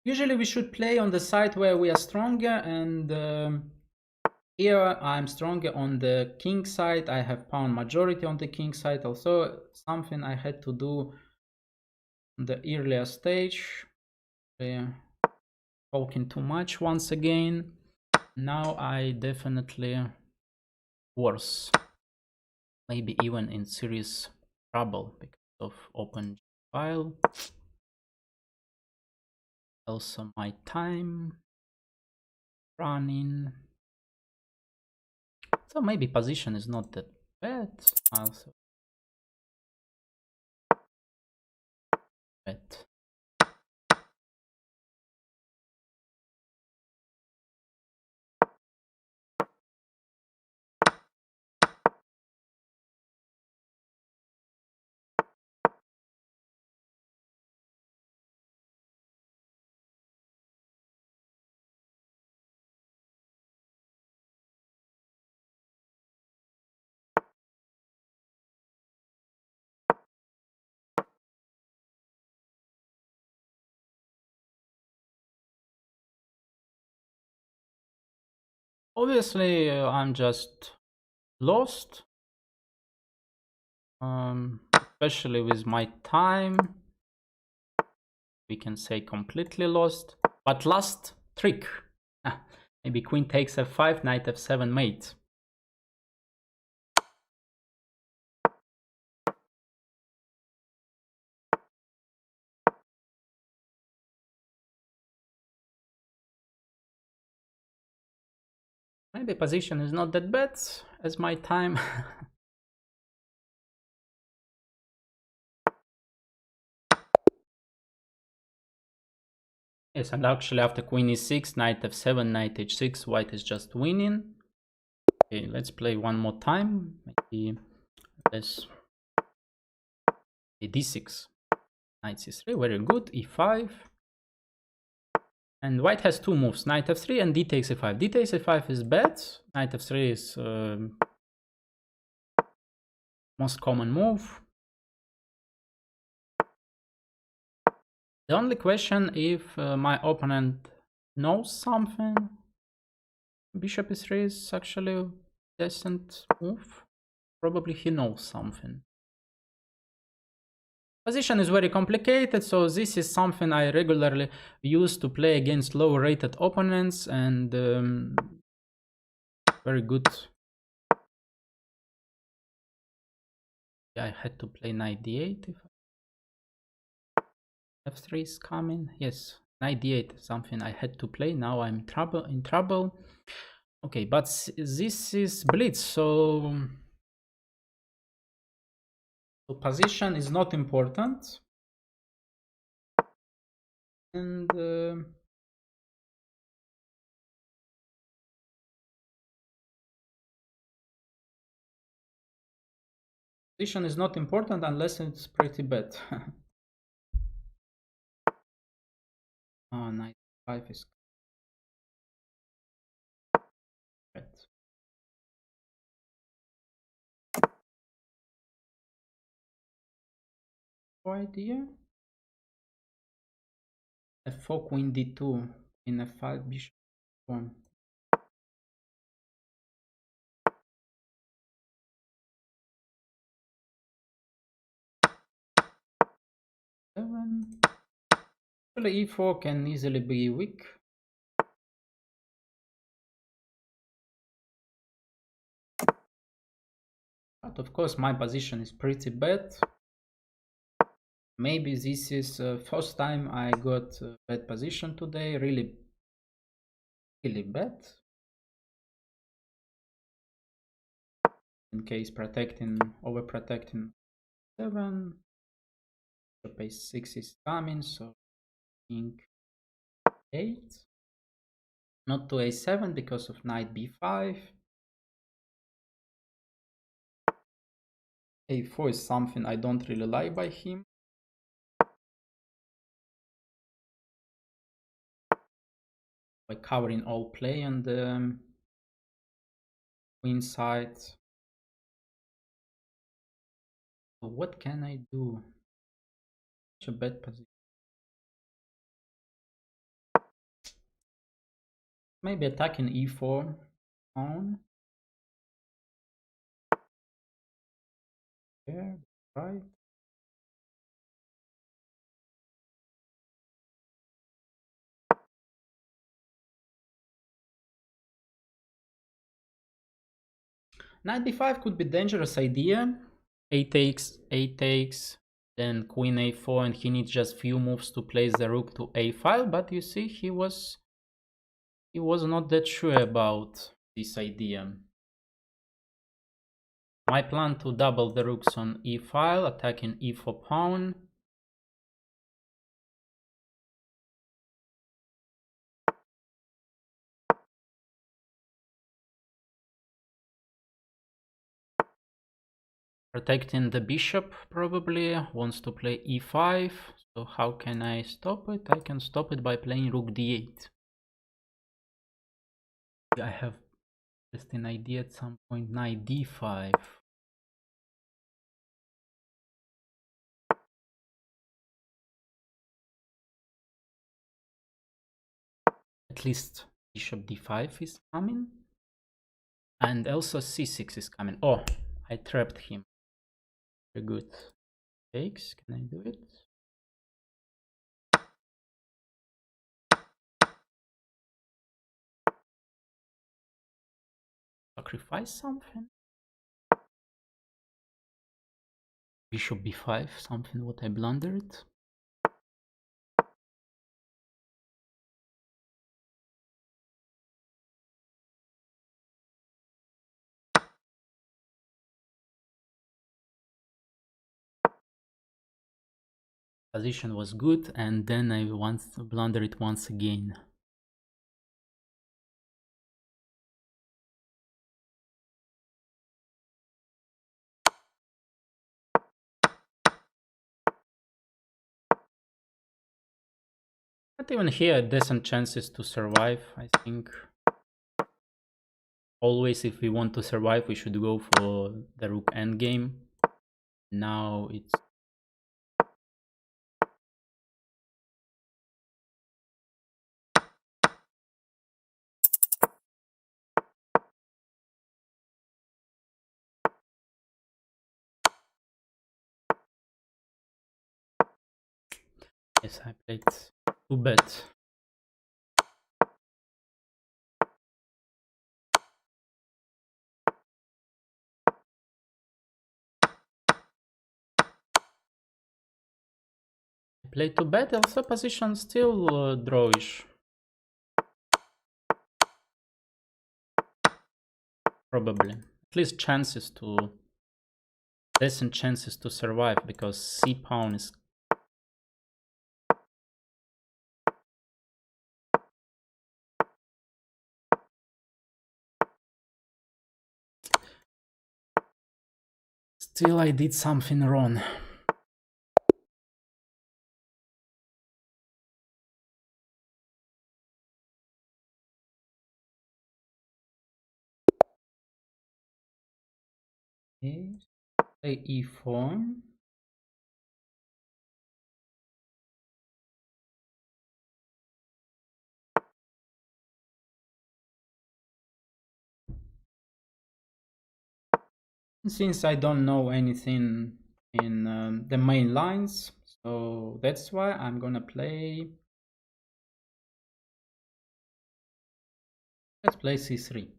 Usually we should play on the side where we are stronger, and here I'm stronger on the king side. I have pawn majority on the king side. Also something I had to do on the earlier stage. Talking too much once again. Now I definitely worse. Maybe even in serious trouble because of open file. Also my time running. So maybe position is not that bad. Also bad. Obviously, I'm just lost, especially with my time. We can say completely lost. But last trick, maybe queen takes f5, knight f7 mate. Maybe position is not that bad as my time. Yes, and actually after queen e6, knight f7, knight h6, white is just winning. Okay, let's play one more time. Maybe let's d6, knight c3, very good, e5. And white has two moves, knight f3 and d takes e5. D takes e5 is bad, knight f3 is most common move. The only question if my opponent knows something. Bishop e3 is actually a decent move. Probably he knows something. Position is very complicated, so this is something I regularly use to play against low rated opponents, and very good. Yeah, I had to play knight d8. If f3 is coming, yes, knight d8 is something I had to play. Now I'm in trouble. Okay, but this is blitz, so position is not important. And position is not important unless it's pretty bad. Oh, knight 5 is bad. No idea. f4, queen d2, in f5, bishop 1. Actually, e4 can easily be weak. But of course, my position is pretty bad. Maybe this is first time I got a bad position today. Really bad. In case overprotecting 7. Bishop a6 is coming, so king 8. Not to a7 because of knight b5. a4 is something I don't really like by him. By covering all play on the queen side. So what can I do? Such a bad position. Maybe attacking e4 on. There, right. Knight b5 could be dangerous idea. A takes, then queen a4, and he needs just few moves to place the rook to a5. But you see, he was not that sure about this idea. My plan to double the rooks on e file, attacking e4 pawn. Protecting the bishop, probably wants to play e5. So how can I stop it? I can stop it by playing rook d8. I have just an idea at some point. Knight d5. At least bishop d5 is coming. And also c6 is coming. Oh, I trapped him. Very good. Takes, can I do it? Sacrifice something? Bishop b5, something what I blundered. position was good, and then I blundered it once again. But even here, decent chances to survive, I think. Always, if we want to survive, we should go for the rook endgame. Now it's... Yes, I played 2-bet. Play 2-bet, also position still drawish. Probably. At least chances to... decent chances to survive, because c-pawn is... Still, I did something wrong. Okay. Play e4. Since I don't know anything in the main lines, so that's why I'm gonna play... Let's play c3.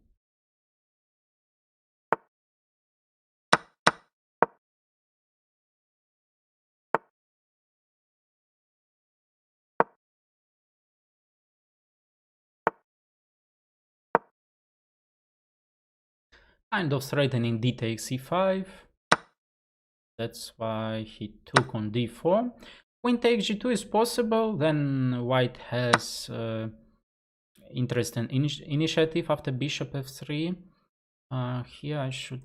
Kind of threatening d takes e5. That's why he took on d4. Queen takes g2 is possible. Then white has interesting initiative after bishop f3. Here I should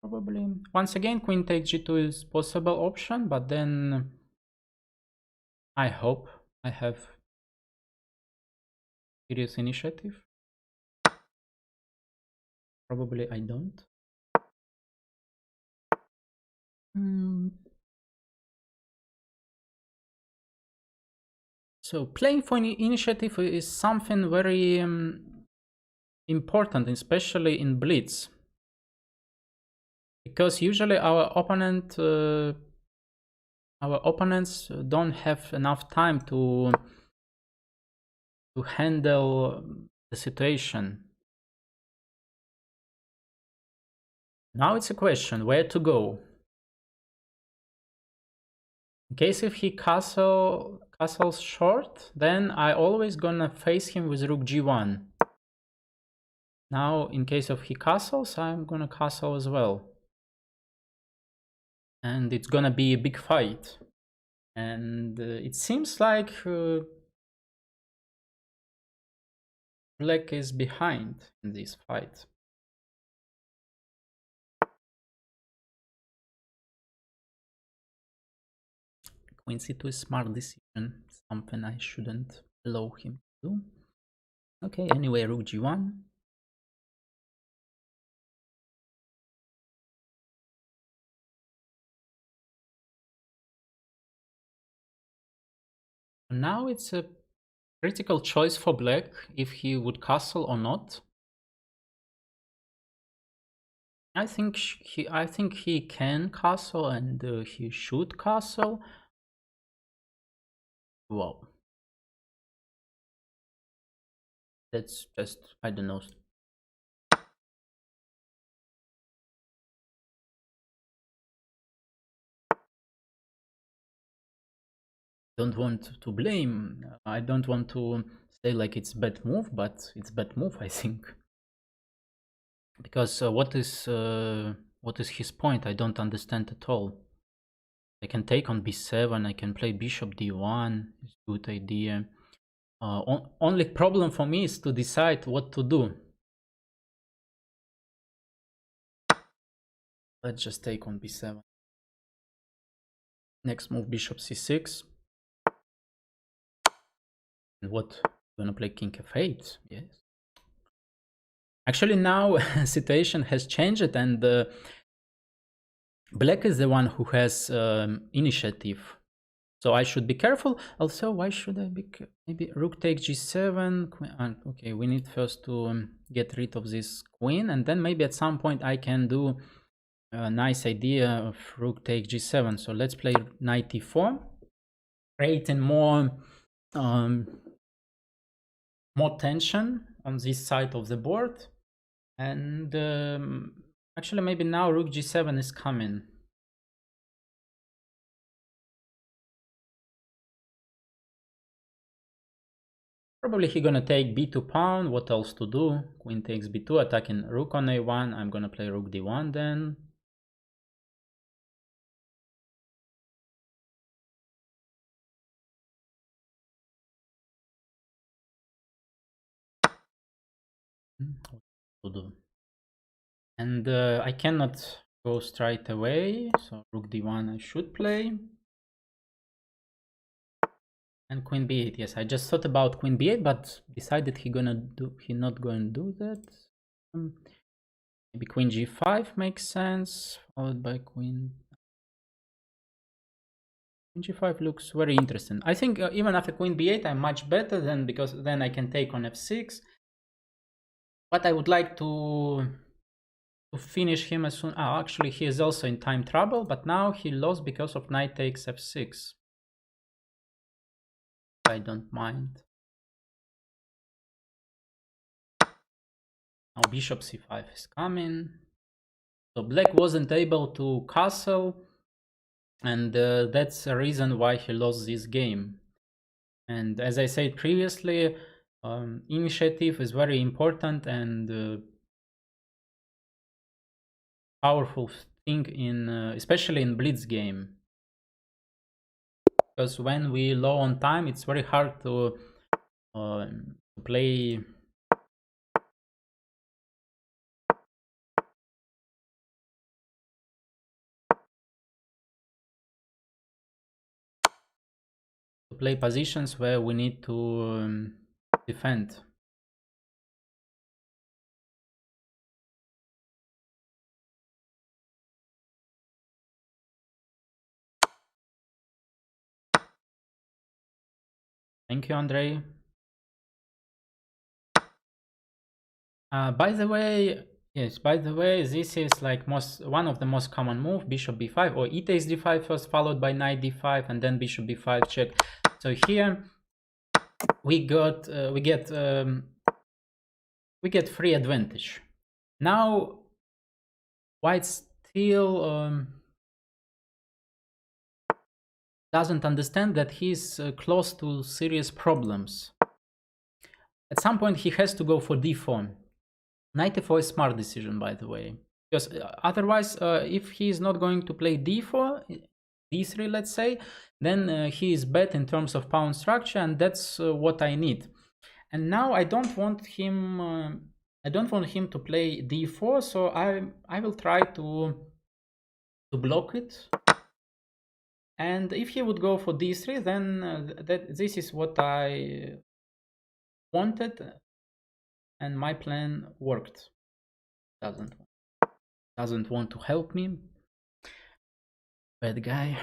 probably... Once again, queen takes g2 is possible option, but then I hope I have serious initiative. Probably I don't. So playing for initiative is something very important, especially in blitz, because usually our opponents don't have enough time to handle the situation. Now it's a question where to go. In case if he castles short, then I always gonna face him with rook g1. Now in case of he castles, I'm gonna castle as well. And it's gonna be a big fight. And it seems like black is behind in this fight. Queen c2 is smart decision, something I shouldn't allow him to do. Okay, anyway, rook g1. Now it's a critical choice for black if he would castle or not. I think he can castle, and he should castle. Wow. That's just, I don't know. Don't want to blame. I don't want to say like it's bad move, but it's bad move, I think. Because what is his point? I don't understand at all. I can take on b7. I can play bishop d1. It's a good idea. Only problem for me is to decide what to do. Let's just take on b7. Next move, bishop c6. And what? Gonna play king f8? Yes. Actually, now situation has changed, and black is the one who has initiative. So I should be careful. Also, why should I be? Maybe rook takes g7. Okay, we need first to get rid of this queen, and then maybe at some point I can do a nice idea of rook takes g7. So let's play knight e4, creating more tension on this side of the board. And actually, maybe now rook g7 is coming. Probably he's gonna take b2 pawn. What else to do? Queen takes b2, attacking rook on a1. I'm gonna play rook d1 then. What to do? And I cannot go straight away, so rook d1 I should play. And queen b8. Yes, I just thought about queen b8, but decided he not going to do that. Maybe queen g5 makes sense, followed by queen g5 looks very interesting. I think even after queen b8 I'm much better than, because then I can take on f6. But I would like to finish him as soon. Actually he is also in time trouble, but now he lost because of knight takes f6. I don't mind. Now bishop c5 is coming. So black wasn't able to castle, and that's the reason why he lost this game. And as I said previously, initiative is very important and powerful thing in especially in blitz game, because when we low on time it's very hard to play positions where we need to defend. Thank you, Andrei. By the way, yes, this is like one of the most common move, bishop b5, or e takes d5 first, followed by knight d5, and then bishop b5 check. So here we get free advantage. Now white still doesn't understand that he's close to serious problems. At some point he has to go for d4. Knight e4 is smart decision, by the way, because otherwise if he is not going to play d4, d3 let's say, then he is bad in terms of pawn structure, and that's what I need. And now I don't want him to play d4, so I will try to block it. And if he would go for d3, then this is what I wanted, and my plan worked. Doesn't want to help me. Bad guy.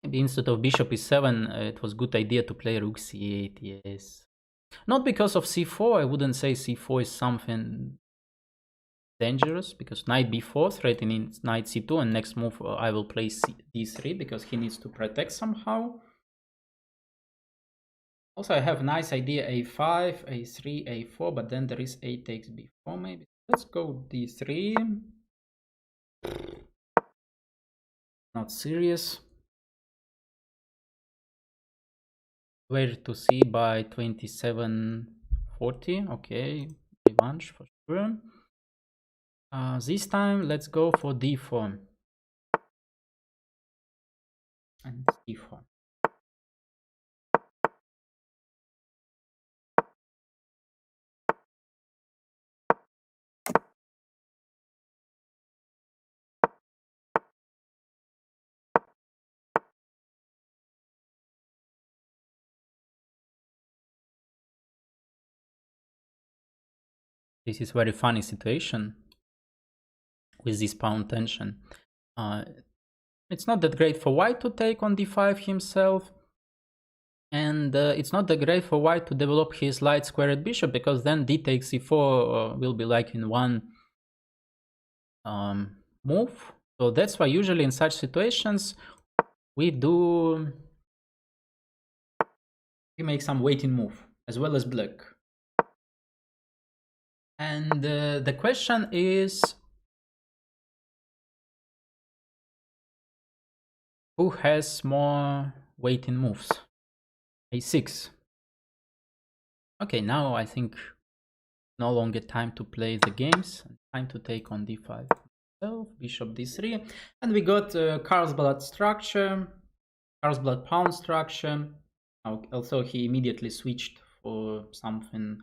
Maybe instead of bishop e7, it was good idea to play rook c8. Yes, not because of c4. I wouldn't say c4 is something dangerous, because knight b4 threatening knight c2, and next move I will play d3 because he needs to protect somehow. Also I have nice idea a5, a3, a4, but then there is a takes b4 maybe. Let's go d3. Not serious. Where to see by 2740. Okay, revanche for sure. This time, let's go for d4 and e4. This is very funny situation with this pawn tension. It's not that great for white to take on d5 himself, and it's not that great for white to develop his light squared bishop, because then d takes e4 will be like in one move. So that's why usually in such situations we make some waiting move as well as black. And the question is, who has more waiting moves? a6. Okay, now I think no longer time to play the games. Time to take on d5. So bishop d3, and we got Carlsblad structure, Carlsblad pawn structure. Also, he immediately switched for something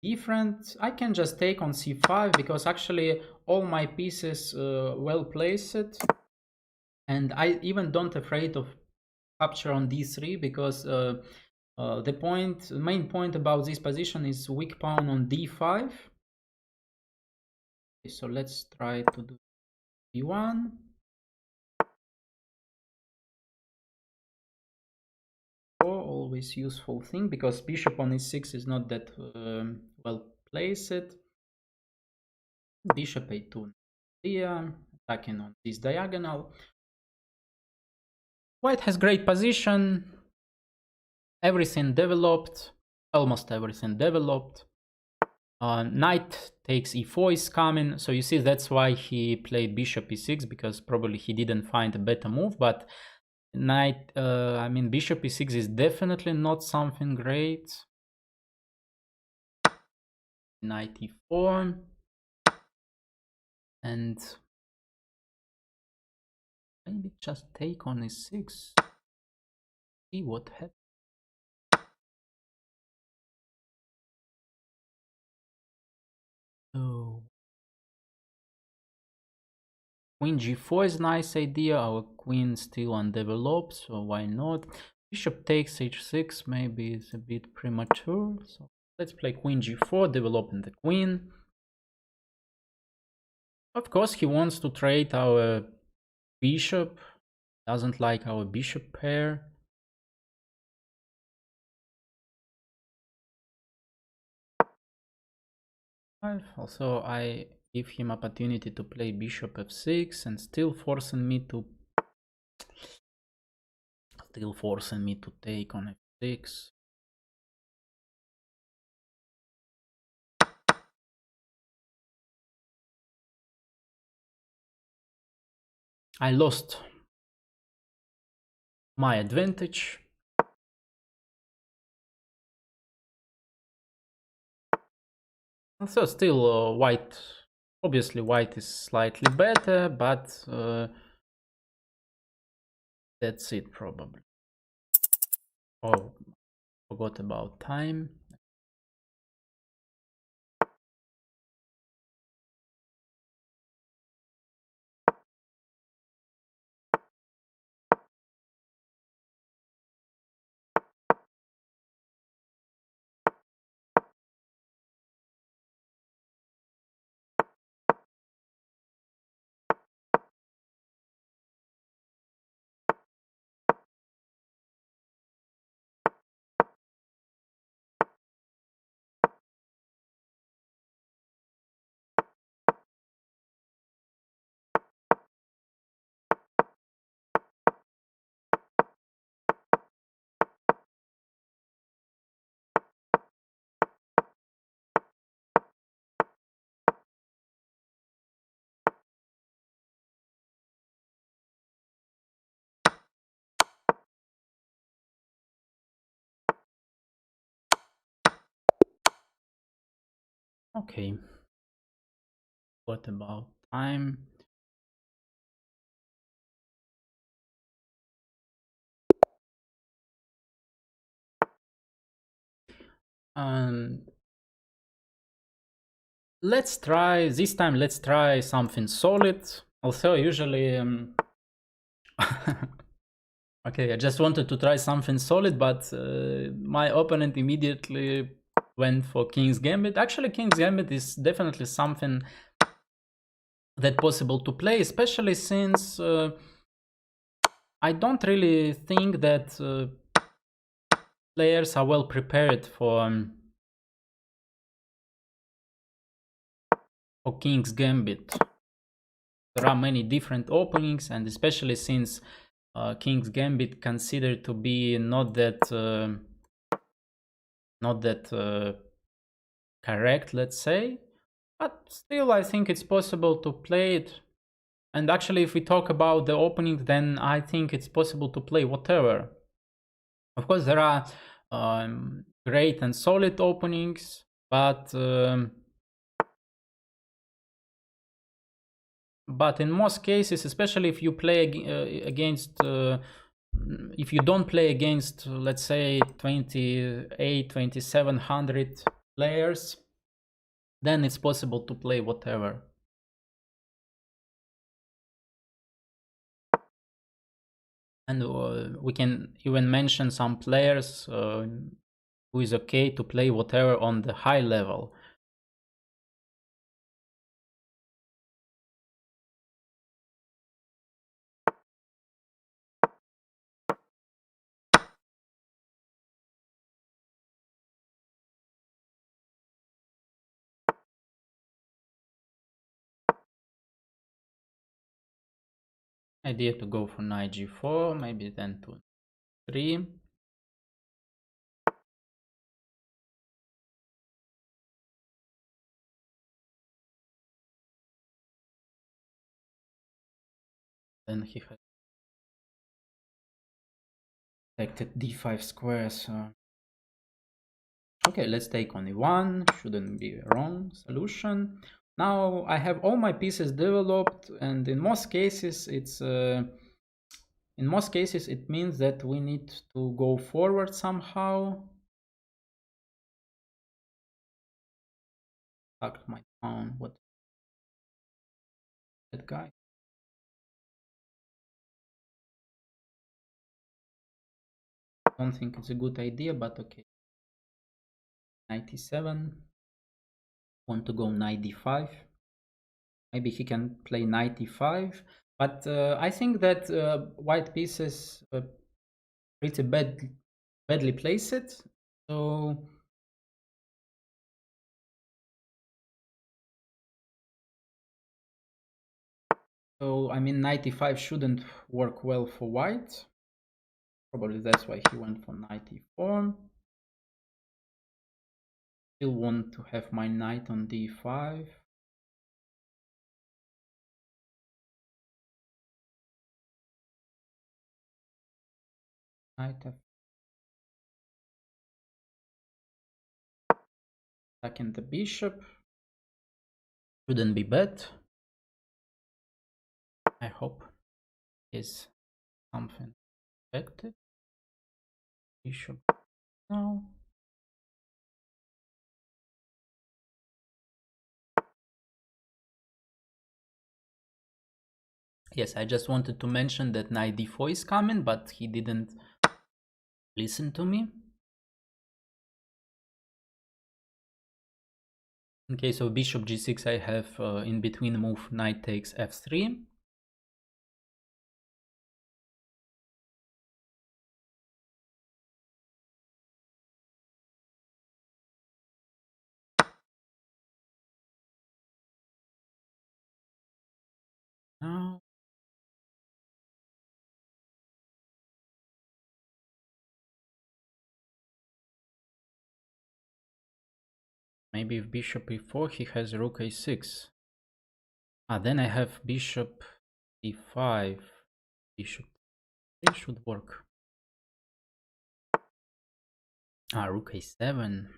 different. I can just take on c5 because actually all my pieces well placed, and I even don't afraid of capture on d3 because the main point about this position is weak pawn on d5. Okay, so let's try to do d1. Always useful thing because bishop on e6 is not that well placed. Bishop a2 here, attacking on this diagonal. White has great position, everything developed, almost everything developed. Knight takes e4 is coming, so you see that's why he played bishop e6, because probably he didn't find a better move. But bishop e6 is definitely not something great. Knight e4, and maybe just take on e6, see what happens. Oh, queen g4 is a nice idea. Our queen still undeveloped, so why not? Bishop takes h6 maybe is a bit premature, so let's play queen g4, developing the queen. Of course, he wants to trade our bishop, doesn't like our bishop pair. Also, I give him opportunity to play bishop f6 and still forcing me to take on f6. I lost my advantage. So still white, obviously white is slightly better, but that's it probably. Oh, forgot about time. Okay. What about time? Let's try this time. Let's try something solid. Also, usually, okay, I just wanted to try something solid, but my opponent immediately went for King's Gambit. Actually, King's Gambit is definitely something that possible to play, especially since I don't really think that players are well prepared for King's Gambit. There are many different openings, and especially since King's Gambit considered to be not that correct, let's say, but still I think it's possible to play it. And actually, if we talk about the opening, then I think it's possible to play whatever. Of course, there are great and solid openings, but in most cases, especially if you play against, if you don't play against, let's say, 2700 players, then it's possible to play whatever. And we can even mention some players who is okay to play whatever on the high level. Idea to go for knight g4, maybe then to 3. Then he has protected d5 square, so okay, let's take only one, shouldn't be a wrong solution. Now I have all my pieces developed, and in most cases it means that we need to go forward somehow. Fuck my phone, what that guy? Don't think it's a good idea, but okay. 97. Want to go knight d5. Maybe he can play knight d5, but I think that white pieces pretty badly placed. So I mean, knight d5 shouldn't work well for white. Probably that's why he went for knight e4. Still want to have my knight on d5. Knight f. Attacking the bishop. Shouldn't be bad. I hope is something expected. Bishop now. Yes, I just wanted to mention that knight d4 is coming, but he didn't listen to me. In case of bishop g6, I have in between move knight takes f3. Now maybe if bishop e4, he has rook a6. Then I have bishop e5. Bishop e3 should work. Rook a7.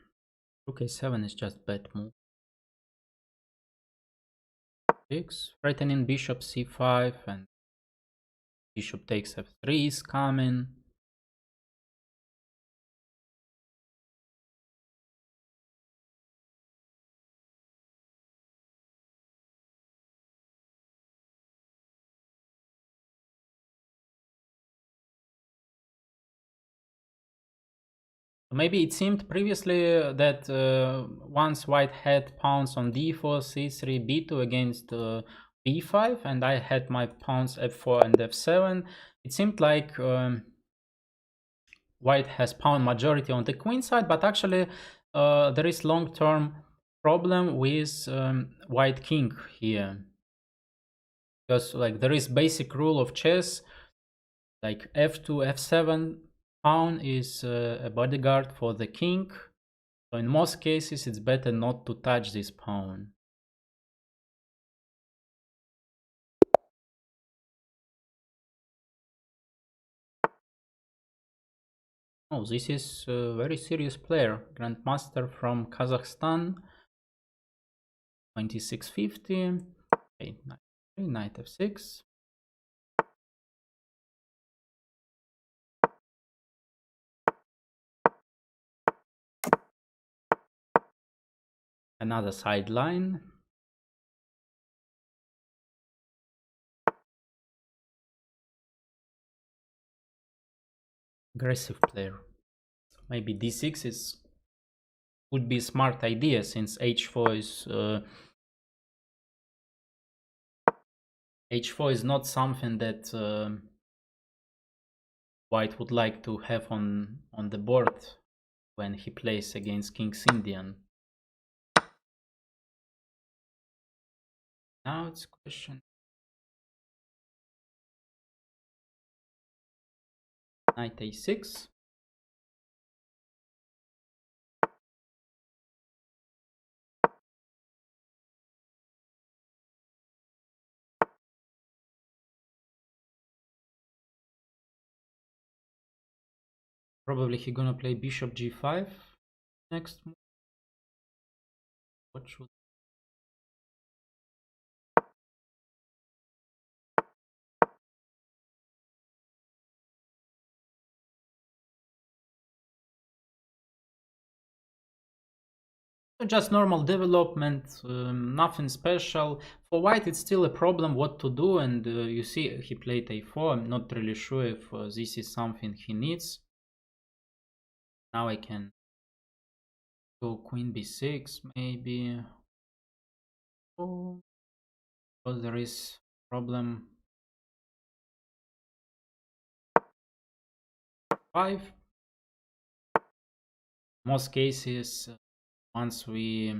Rook a7 is just bad move. 6, threatening bishop c5, and bishop takes f3 is coming. Maybe it seemed previously that once white had pawns on d4, c3, b2 against b5, and I had my pawns f4 and f7. It seemed like white has pawn majority on the queen side, but actually there is long-term problem with white king here. Because like there is basic rule of chess, like f2, f7, pawn is a bodyguard for the king. So in most cases, it's better not to touch this pawn. Oh, this is a very serious player. Grandmaster from Kazakhstan. 2650. Okay, knight f6. Another sideline. Aggressive player. So maybe d6 would be a smart idea, since h4 is not something that white would like to have on the board when he plays against King's Indian. Now it's question. Knight a6. Probably he gonna play bishop g5 next move. What should just normal development, nothing special. For white it's still a problem what to do, and you see he played a4. I'm not really sure if this is something he needs. Now I can go queen b6 maybe. Oh, because there is problem 5. Most cases, once we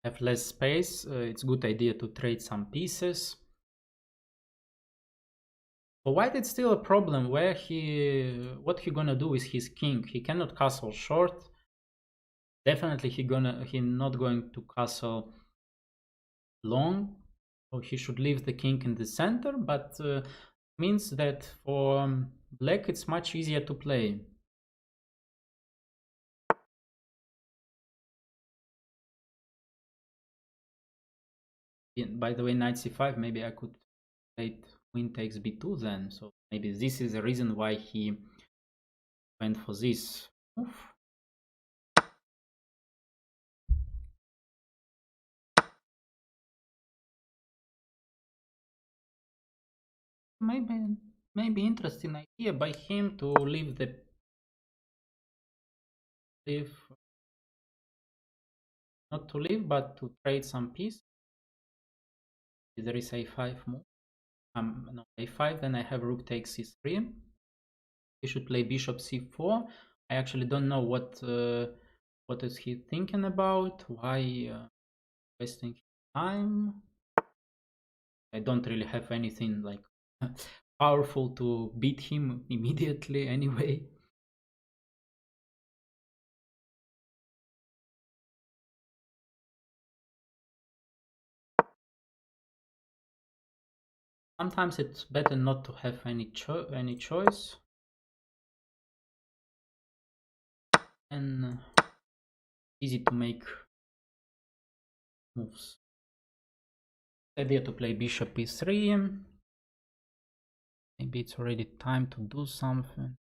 have less space, it's a good idea to trade some pieces. For white it's still a problem where what he gonna do with his king. He cannot castle short. Definitely he not going to castle long, so he should leave the king in the center, but means that for black it's much easier to play. By the way, knight c5, maybe I could play queen takes b2 then, so maybe this is the reason why he went for this move. Maybe interesting idea by him to leave not to leave, but to trade some piece. There is a5 move. No, a5, then I have rook takes c3. He should play bishop c4. I actually don't know what is he thinking about, why wasting time. I don't really have anything like powerful to beat him immediately anyway. Sometimes it's better not to have any choice. and easy to make moves. Idea to play bishop e3. Maybe it's already time to do something.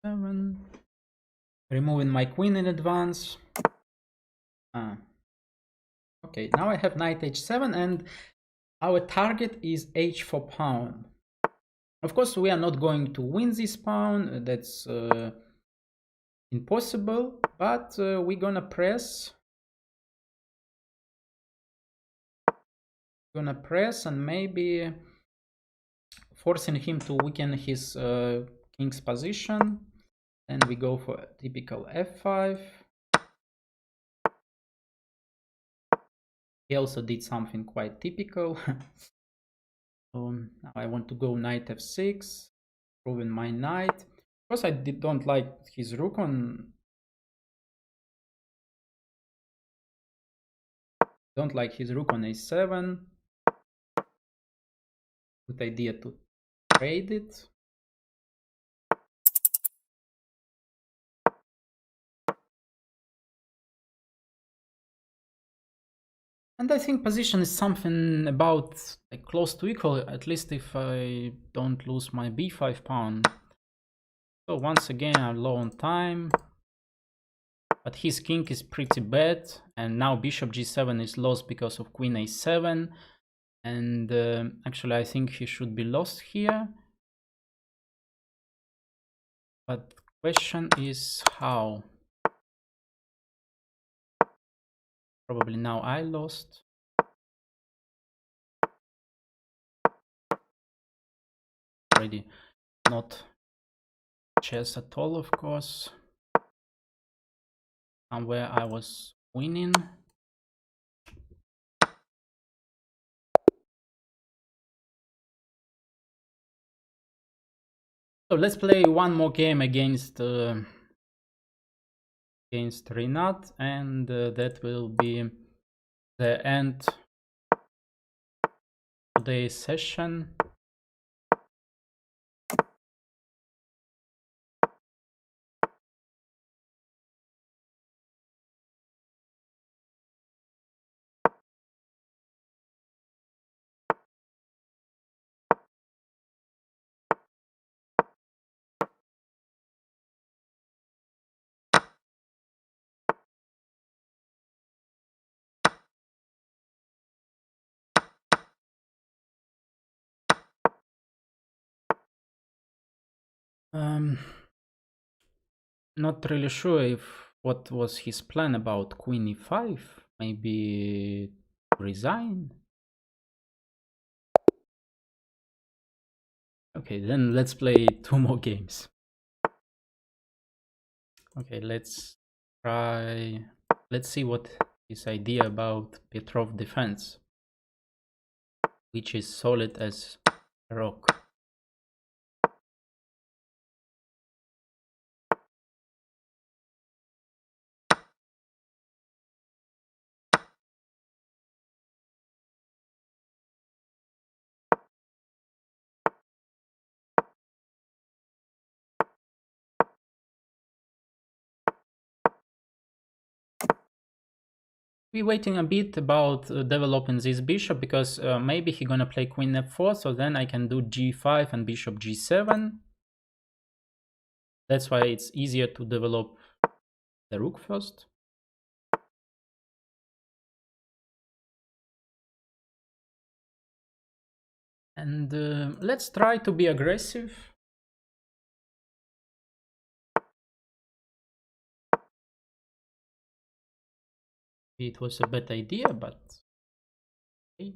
Seven. Removing my queen in advance. Okay, now I have knight h7 and our target is h4 pawn. Of course, we are not going to win this pawn. That's impossible, but we're gonna press. And maybe forcing him to weaken his king's position. Then we go for a typical f5. He also did something quite typical. So now I want to go knight f6, proving my knight. Of course, I don't like his rook on. Don't like his rook on a7. Good idea to trade it. And I think position is something about like close to equal, at least if I don't lose my b5 pawn. So once again, I'm low on time. But his king is pretty bad. And now bishop g7 is lost because of queen a7. And actually, I think he should be lost here. But the question is how? Probably now I lost. Already not chess at all, of course. Somewhere I was winning. So let's play one more game against Rinat, and that will be the end of today's session. Not really sure if what was his plan about queen e5. Maybe resign. Okay, then let's play two more games. Okay, let's try. Let's see what his idea about Petrov defense, which is solid as a rock. We're waiting a bit about developing this bishop because maybe he's gonna play queen f4, so then I can do g5 and bishop g7. That's why it's easier to develop the rook first. And let's try to be aggressive. It was a bad idea, but okay.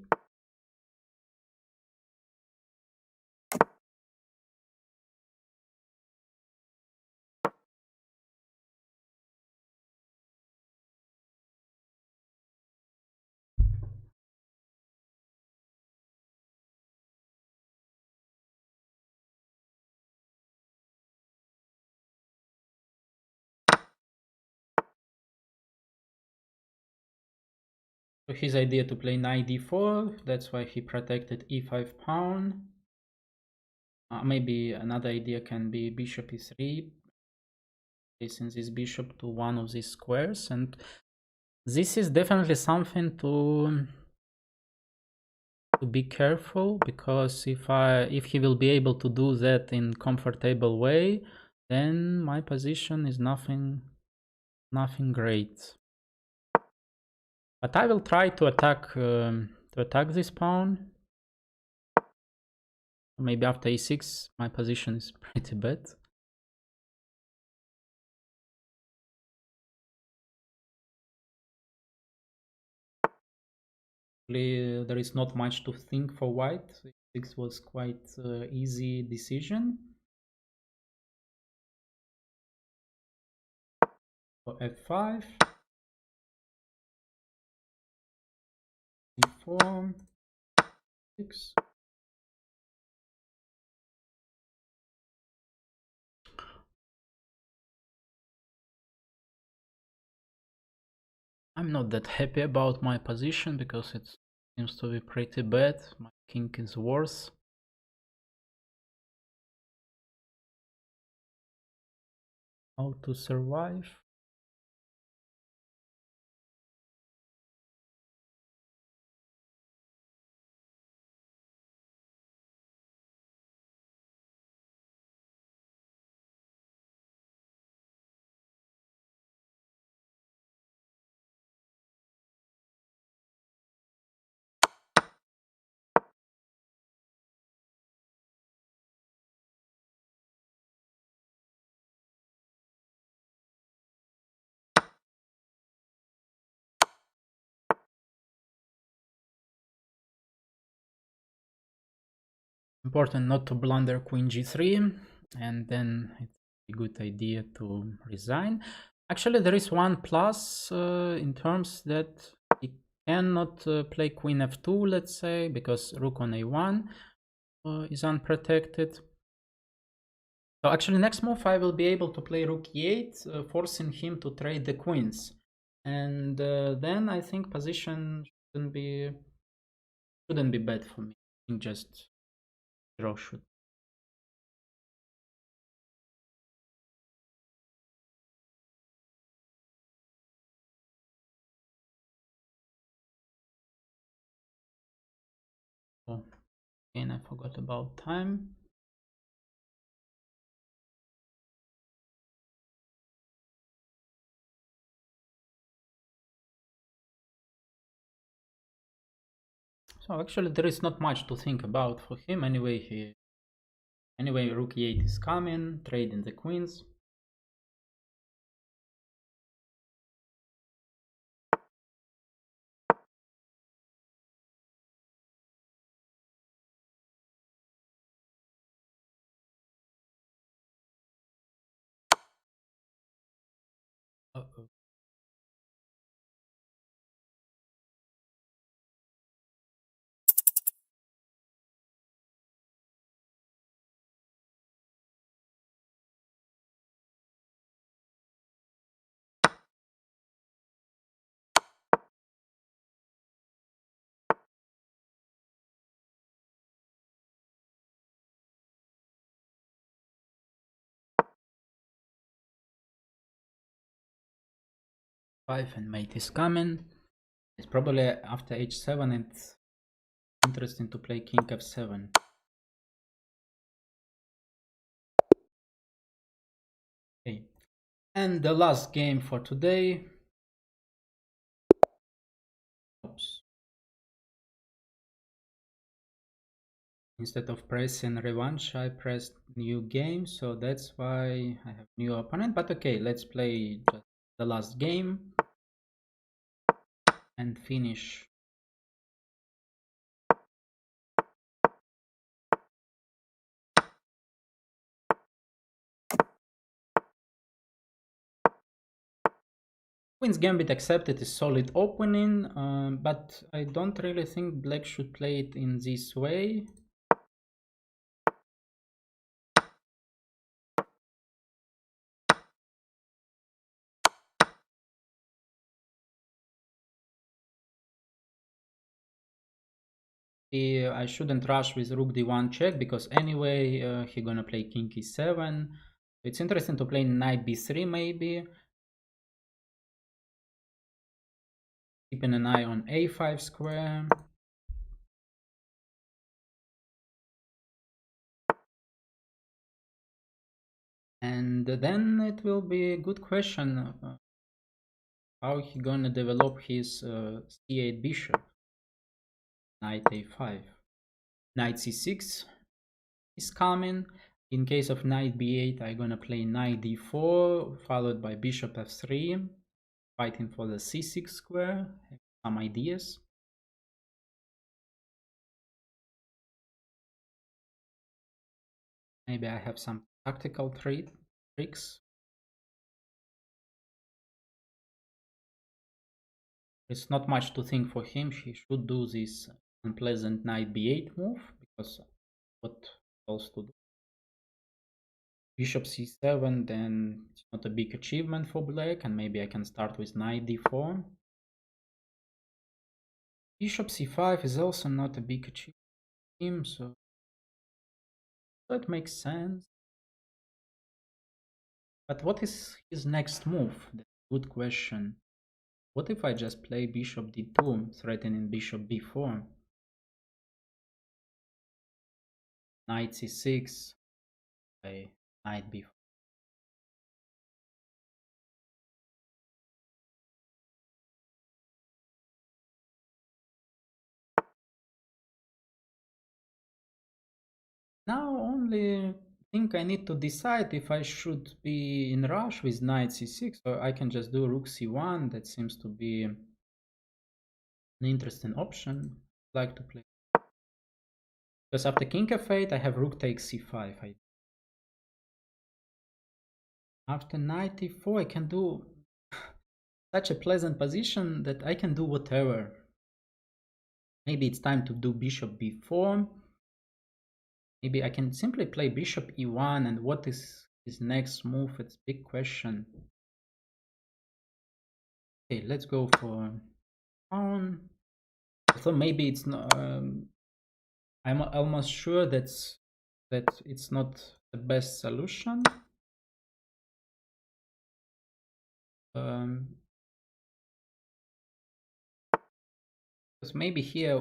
So his idea to play knight d4, that's why he protected e5 pawn. Maybe another idea can be bishop e3, placing this bishop to one of these squares, and this is definitely something to be careful, because if he will be able to do that in comfortable way, then my position is nothing great. But I will try to attack this pawn. Maybe after e6 my position is pretty bad. There is not much to think for white. e6 was quite easy decision. For f5, e4, 6. I'm not that happy about my position because it seems to be pretty bad. My king is worse. How to survive? Important not to blunder queen g3, and then it's a good idea to resign. Actually, there is one plus in terms that he cannot play queen f2, let's say, because rook on a1 is unprotected. So actually, next move I will be able to play rook e8, forcing him to trade the queens, and then I think position shouldn't be bad for me. I think just draw should. Oh, again, I forgot about time. So actually, there is not much to think about for him. Anyway, rook e8 is coming, trading the queens. Uh-oh. Five and mate is coming. It's probably after h7. It's interesting to play king f7. Okay, and the last game for today. Oops. Instead of pressing revanche, I pressed new game, so that's why I have new opponent. But okay, let's play just the last game and finish. Queen's Gambit accepted is solid opening, but I don't really think black should play it in this way. I shouldn't rush with rook d1 check, because anyway he gonna play king e7. It's interesting to play knight b3 maybe. Keeping an eye on a5 square. And then it will be a good question how he gonna develop his c8 bishop. Knight a5. Knight c6 is coming. In case of knight b8, I'm gonna play knight d4, followed by bishop f3, fighting for the c6 square. Some ideas. Maybe I have some tactical tricks. It's not much to think for him. He should do this unpleasant knight b8 move, because what else to do? Bishop c7, then it's not a big achievement for black, and maybe I can start with knight d4. Bishop c5 is also not a big achievement for him, so that makes sense. But what is his next move? That's a good question. What if I just play bishop d2, threatening bishop b4? Knight c6, play knight b4. Now only think I need to decide if I should be in rush with knight c6, or I can just do rook c1. That seems to be an interesting option. I'd like to play, because after king f8 I have rook takes c5. After knight e4 I can do such a pleasant position that I can do whatever. Maybe it's time to do bishop b4. Maybe I can simply play bishop e1, and what is his next move? It's a big question. Okay, let's go for pawn. So maybe it's not. I'm almost sure that it's not the best solution. Because maybe here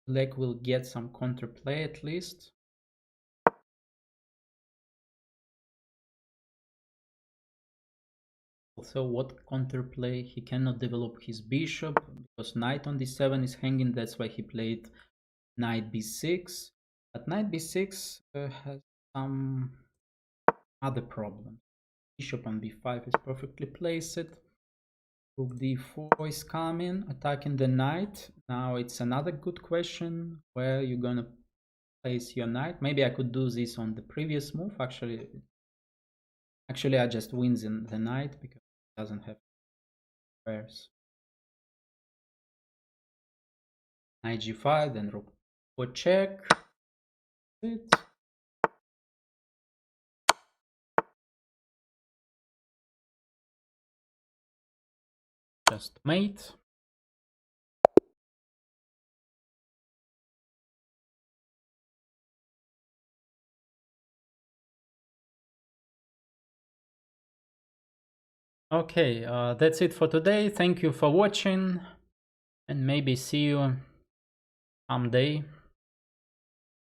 black will get some counterplay at least. Also, what counterplay? He cannot develop his bishop because knight on d7 is hanging. That's why he played knight b6. But knight b6 has some other problems. Bishop on b5 is perfectly placed. Rook d4 is coming, attacking the knight. Now it's another good question, where you're gonna place your knight. Maybe I could do this on the previous move. Actually I just wins in the knight because it doesn't have squares. Knight g5, then rook for check. It. Just mate. Okay, that's it for today. Thank you for watching, and maybe see you someday.